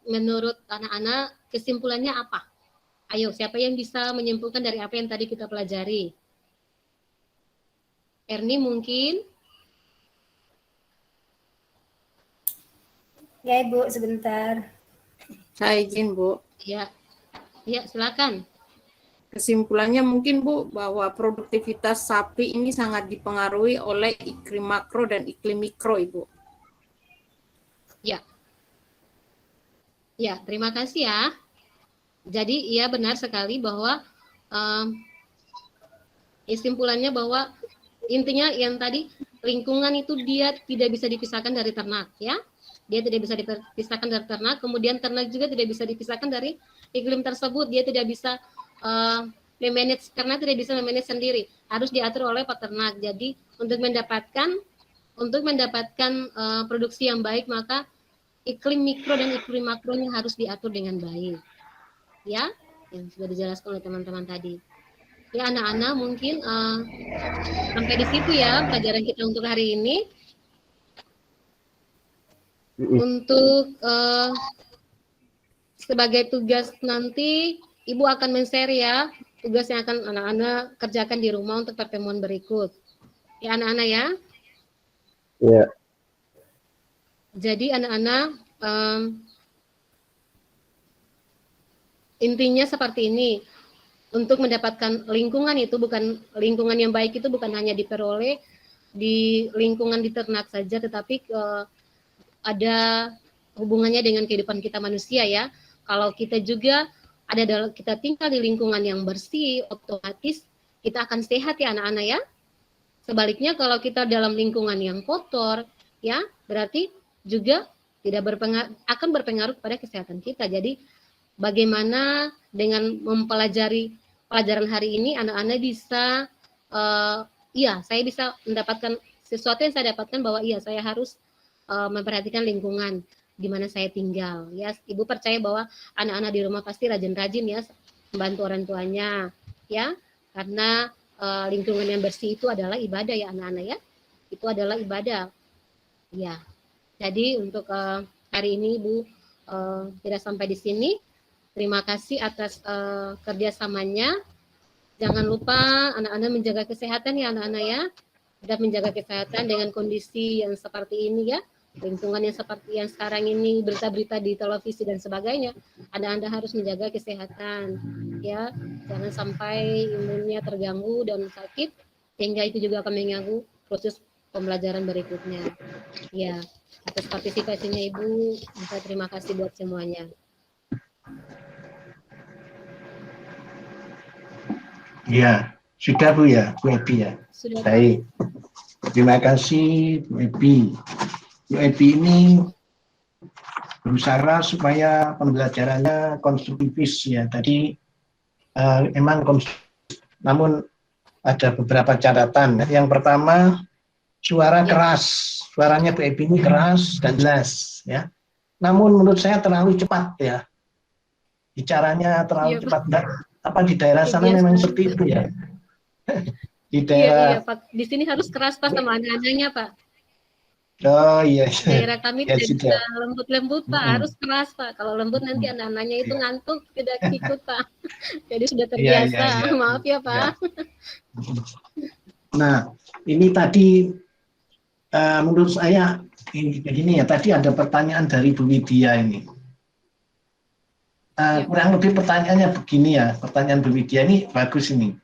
menurut anak-anak kesimpulannya apa? Ayo, siapa yang bisa menyimpulkan dari apa yang tadi kita pelajari? Erni mungkin? Ya Ibu, sebentar. Saya izin Bu. Ya, silakan. Kesimpulannya mungkin Bu, bahwa produktivitas sapi ini sangat dipengaruhi oleh iklim makro dan iklim mikro, Ibu. Ya, terima kasih ya. Jadi iya benar sekali bahwa kesimpulannya bahwa intinya yang tadi lingkungan itu dia tidak bisa dipisahkan dari ternak ya. Dia tidak bisa dipisahkan dari ternak, kemudian ternak juga tidak bisa dipisahkan dari iklim tersebut. Dia tidak bisa memanage, karena tidak bisa memanage sendiri, harus diatur oleh peternak. Jadi untuk mendapatkan produksi yang baik, maka iklim mikro dan iklim makronya harus diatur dengan baik. Ya, yang sudah dijelaskan oleh teman-teman tadi. Ya anak-anak mungkin sampai di situ ya pelajaran kita untuk hari ini. Untuk sebagai tugas nanti Ibu akan men-share ya tugas yang akan anak-anak kerjakan di rumah untuk pertemuan berikut. Ya anak-anak ya. Iya. Jadi anak-anak intinya seperti ini. Untuk mendapatkan lingkungan itu bukan lingkungan yang baik itu bukan hanya diperoleh di lingkungan di ternak saja, tetapi ada hubungannya dengan kehidupan kita manusia ya. Kalau kita juga kita tinggal di lingkungan yang bersih, otomatis kita akan sehat ya anak-anak ya. Sebaliknya kalau kita dalam lingkungan yang kotor ya, berarti juga akan berpengaruh pada kesehatan kita. Jadi bagaimana dengan mempelajari pelajaran hari ini anak-anak bisa saya bisa mendapatkan sesuatu yang saya dapatkan bahwa saya harus memperhatikan lingkungan di mana saya tinggal. Ya, Ibu percaya bahwa anak-anak di rumah pasti rajin-rajin ya membantu orang tuanya ya, karena lingkungan yang bersih itu adalah ibadah ya anak-anak ya. Itu adalah ibadah. Ya. Jadi untuk hari ini Ibu tidak sampai di sini. Terima kasih atas kerjasamanya. Jangan lupa anak-anak menjaga kesehatan ya anak-anak ya. Sudah menjaga kesehatan dengan kondisi yang seperti ini ya. Lingkungan yang seperti yang sekarang ini, berita-berita di televisi dan sebagainya. Anak-anak harus menjaga kesehatan ya. Jangan sampai imunnya terganggu dan sakit sehingga itu juga akan mengganggu proses pembelajaran berikutnya. Ya, atas partisipasinya Ibu, saya terima kasih buat semuanya. Ya, sudah Bu ya, Bu Ebi ya. Sudah. Baik. Terima kasih Bu Ebi. Bu Ebi ini berusaha supaya pembelajarannya konstruktivis ya. Tadi emang namun ada beberapa catatan. Yang pertama, suara keras. Suaranya Bu Ebi ini keras dan jelas ya. Namun menurut saya terlalu cepat ya. Bicaranya terlalu cepat. Apa di daerah sana memang seperti itu ya? Di daerah Pak. Di sini harus keras Pak sama anak-anaknya Pak. Oh iya. Daerah kami tidak bisa lembut-lembut Pak, harus keras Pak. Kalau lembut nanti anak-anaknya itu ngantuk, tidak ikut Pak. Jadi sudah terbiasa. Maaf ya Pak. Nah, ini tadi menurut saya ini begini ya. Tadi ada pertanyaan dari Bu Widya ini. Kurang lebih pertanyaannya begini ya. Pertanyaan Bu Widya ini bagus ini.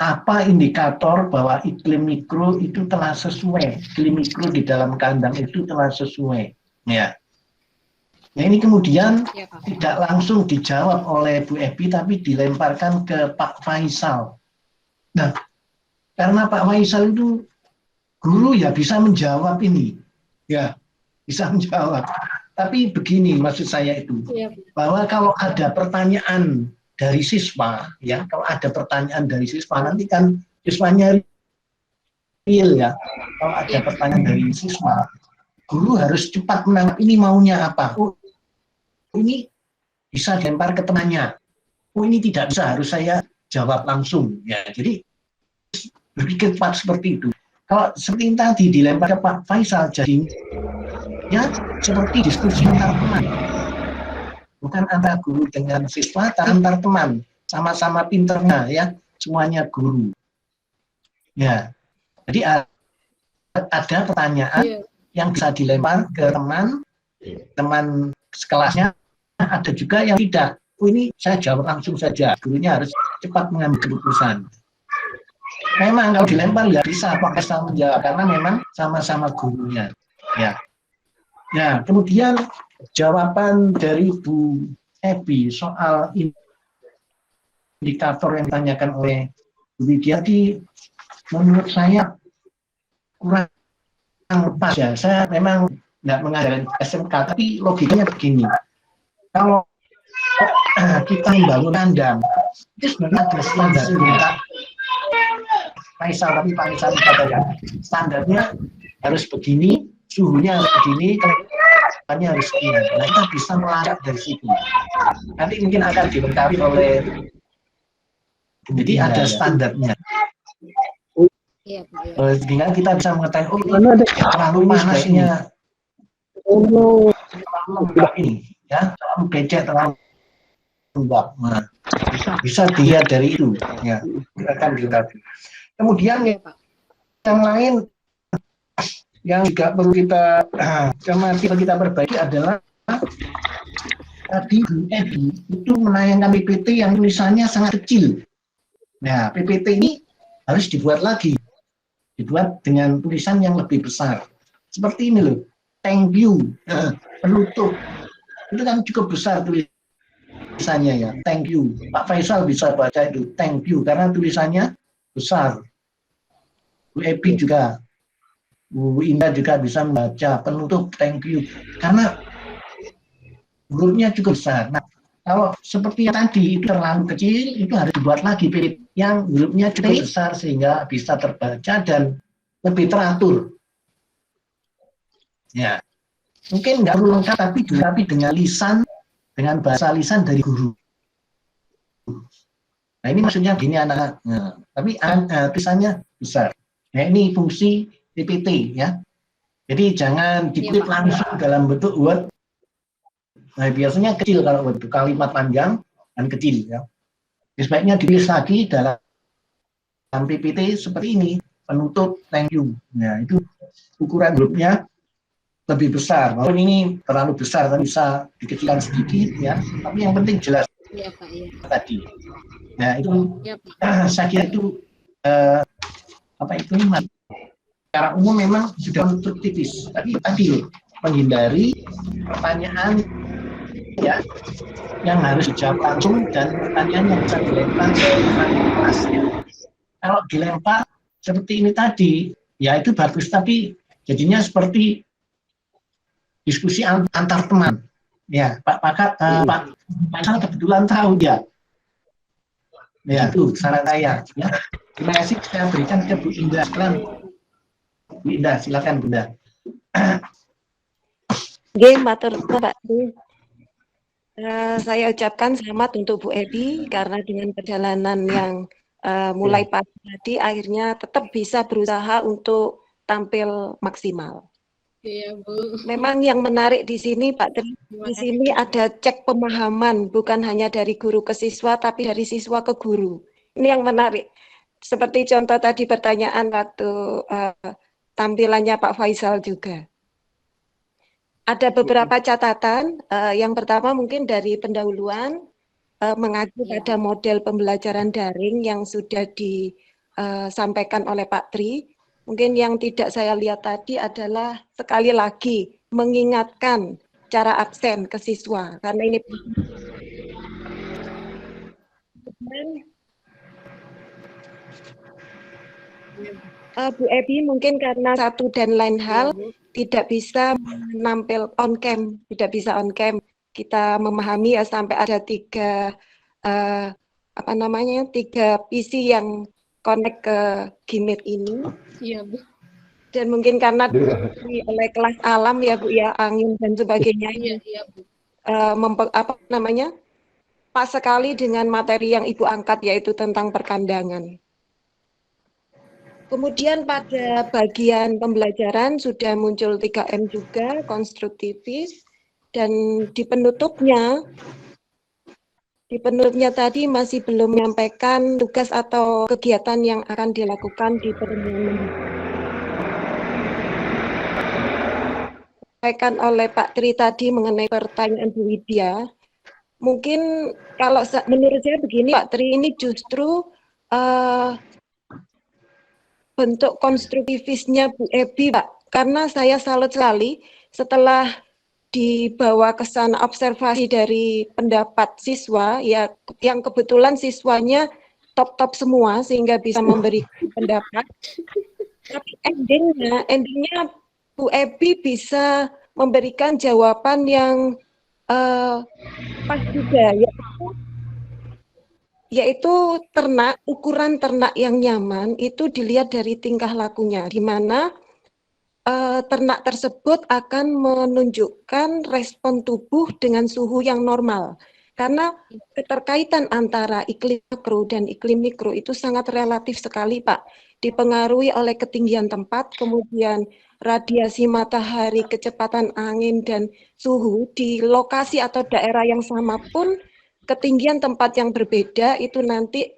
Apa indikator bahwa iklim mikro itu telah sesuai, iklim mikro di dalam kandang itu telah sesuai, ya. Nah ini kemudian tidak langsung dijawab oleh Bu Ebi, tapi dilemparkan ke Pak Faisal. Nah, karena Pak Faisal itu guru ya bisa menjawab ini, ya bisa menjawab. Tapi begini maksud saya itu, bahwa kalau ada pertanyaan dari siswa, ya, kalau ada pertanyaan dari siswa, nanti kan siswanya real ya. Kalau ada pertanyaan dari siswa, guru harus cepat menangkap ini maunya apa. Oh, ini bisa dilempar ke temannya. Oh, ini tidak bisa, harus saya jawab langsung. Ya, jadi berpikir cepat seperti itu. Kalau seperti tadi dilempar ke Pak Faisal, jadi ya seperti diskusi antar teman. Bukan antara guru dengan siswa, tapi antar teman, sama-sama pinternya ya, semuanya guru. Ya, jadi ada pertanyaan yang bisa dilempar ke teman sekelasnya, ada juga yang tidak. Oh, ini saya jawab langsung saja, gurunya harus cepat mengambil keputusan. Memang kalau dilempar nggak bisa Pak Faisal menjawab karena memang sama-sama gurunya. Ya, ya kemudian jawaban dari Bu Ebi soal indikator yang ditanyakan oleh Bu Widya menurut saya kurang pas ya. Saya memang tidak mengajarkan SMK, tapi logikanya begini. Kalau kita membangun kandang, itu sebenarnya ada standar indikator. Faisal, tapi Pak Faisal katakan standarnya harus begini, suhunya harus begini, kelembapannya harus begini. Nah, kita bisa melacak dari situ. Nanti mungkin akan dilengkapi oleh, jadi ada standarnya. Sehingga kita bisa mengetahui, oh ini terlalu panasnya, terlalu lembab ini, ya, terlalu becek, terlalu lembab. Nah, bisa dilihat dari itu, ya, akan dilengkapi. Kemudian yang lain yang juga perlu kita cermati, kita perbaiki adalah tadi Bu Ebi itu menayangkan PPT yang tulisannya sangat kecil. Nah, PPT ini harus dibuat lagi, dibuat dengan tulisan yang lebih besar. Seperti ini loh, thank you, penutup. Itu kan cukup besar tulisannya ya, thank you. Pak Faisal bisa baca itu, thank you, karena tulisannya besar. Bu Ebi juga. Bu Indah juga bisa membaca penutup thank you karena hurufnya cukup besar. Nah, kalau seperti yang tadi itu terlalu kecil, itu harus dibuat lagi PPT yang hurufnya cukup besar sehingga bisa terbaca dan lebih teratur. Ya, mungkin nggak perlu lengkap tapi dengan lisan, dengan bahasa lisan dari guru. Nah ini maksudnya gini anak-anak, nah, tapi tulisannya besar. Nah ini fungsi PPT ya. Jadi jangan dikutip langsung dalam bentuk Word. Nah biasanya kecil kalau bentuk kalimat panjang dan kecil ya. Sebaiknya ditulis lagi dalam PPT seperti ini, penutup thank you. Nah itu ukuran hurufnya lebih besar. Walaupun ini terlalu besar, tapi bisa dikecilkan sedikit ya. Tapi yang penting jelas tadi. Nah itu saya kira itu apa itu secara umum memang sudah konstruktivis. Tapi tadi menghindari pertanyaan ya yang harus dijawab langsung dan pertanyaan yang bisa dilempar ke kelas. Kalau dilempar seperti ini tadi, ya itu bagus. Tapi jadinya seperti diskusi antar teman. Ya, Pak Faisal kebetulan tahu ya. Ya, itu saran saya. Ya. Terima kasih saya berikan ke Bu Indah. Bu Indah, silakan Bu Indah. Nggih, matur nuwun Pak. Saya ucapkan selamat untuk Bu Ebi karena dengan perjalanan yang mulai pagi tadi akhirnya tetap bisa berusaha untuk tampil maksimal. Iya, Bu. Memang yang menarik di sini Pak Tri, di sini ada cek pemahaman bukan hanya dari guru ke siswa tapi dari siswa ke guru. Ini yang menarik. Seperti contoh tadi pertanyaan waktu tampilannya Pak Faisal juga. Ada beberapa catatan. Yang pertama mungkin dari pendahuluan mengacu pada model pembelajaran daring yang sudah disampaikan oleh Pak Tri. Mungkin yang tidak saya lihat tadi adalah sekali lagi mengingatkan cara absen ke siswa karena ini Bu Ebi mungkin karena satu dan lain hal tidak bisa menampil on cam, tidak bisa on cam. Kita memahami ya sampai ada tiga PC yang connect ke Gmeet ini. Iya, Bu. Dan mungkin karena oleh kelas alam ya Bu ya, angin dan sebagainya. Iya, Bu. Pas sekali dengan materi yang Ibu angkat yaitu tentang perkandangan. Kemudian pada bagian pembelajaran sudah muncul 3M juga, konstruktivis, dan di penutupnya tadi masih belum menyampaikan tugas atau kegiatan yang akan dilakukan di pertemuan. Disampaikan oleh Pak Tri tadi mengenai pertanyaan Bu Widya, mungkin kalau menurut saya begini Pak Tri, ini justru bentuk konstruktivisnya Bu Ebi Pak, karena saya salut sekali setelah dibawa ke sana observasi dari pendapat siswa ya yang kebetulan siswanya top semua sehingga bisa memberi pendapat. Tapi endingnya Bu Ebi bisa memberikan jawaban yang pas juga yaitu ukuran ternak yang nyaman itu dilihat dari tingkah lakunya, di mana ternak tersebut akan menunjukkan respon tubuh dengan suhu yang normal. Karena keterkaitan antara iklim makro dan iklim mikro itu sangat relatif sekali, Pak. Dipengaruhi oleh ketinggian tempat, kemudian radiasi matahari, kecepatan angin, dan suhu di lokasi atau daerah yang sama pun ketinggian tempat yang berbeda itu nanti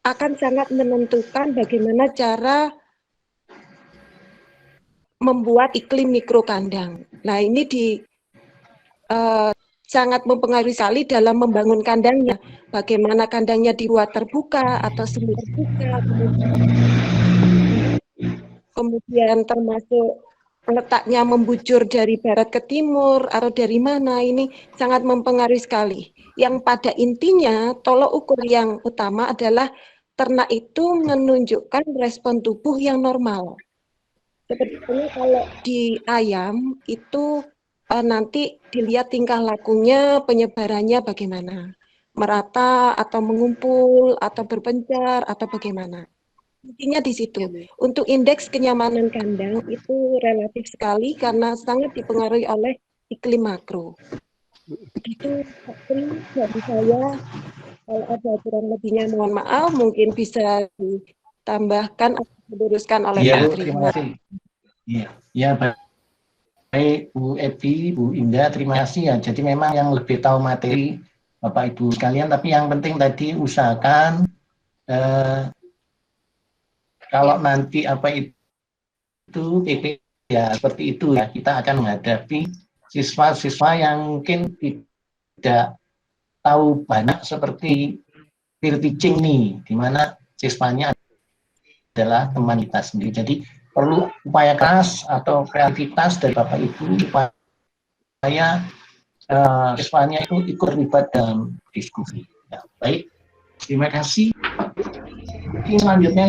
akan sangat menentukan bagaimana cara membuat iklim mikro kandang. Nah ini sangat mempengaruhi sekali dalam membangun kandangnya. Bagaimana kandangnya dibuat terbuka atau semi terbuka, kemudian termasuk letaknya membujur dari barat ke timur atau dari mana, ini sangat mempengaruhi sekali. Yang pada intinya tolok ukur yang utama adalah ternak itu menunjukkan respon tubuh yang normal. Sebetulnya kalau di ayam itu nanti dilihat tingkah lakunya, penyebarannya bagaimana. Merata atau mengumpul atau berpencar atau bagaimana. Intinya di situ. Untuk indeks kenyamanan kandang itu relatif sekali karena sangat dipengaruhi oleh iklim makro. Begitu Pak Tri dari saya. Kalau ada kurang lebihnya mohon maaf, mungkin bisa ditambahkan atau diluruskan oleh Pak Tri. Terima kasih. Ya, baik Bu Evi, Bu Indah, terima kasih ya. Jadi memang yang lebih tahu materi Bapak Ibu sekalian, tapi yang penting tadi usahakan kalau nanti apa itu PP ya seperti itu ya, kita akan menghadapi siswa-siswa yang mungkin tidak tahu banyak seperti peer teaching nih, di mana siswanya adalah teman kita sendiri. Jadi perlu upaya keras atau kreativitas dari Bapak Ibu supaya siswanya itu ikut terlibat dalam diskusi. Ya, baik, terima kasih. Selanjutnya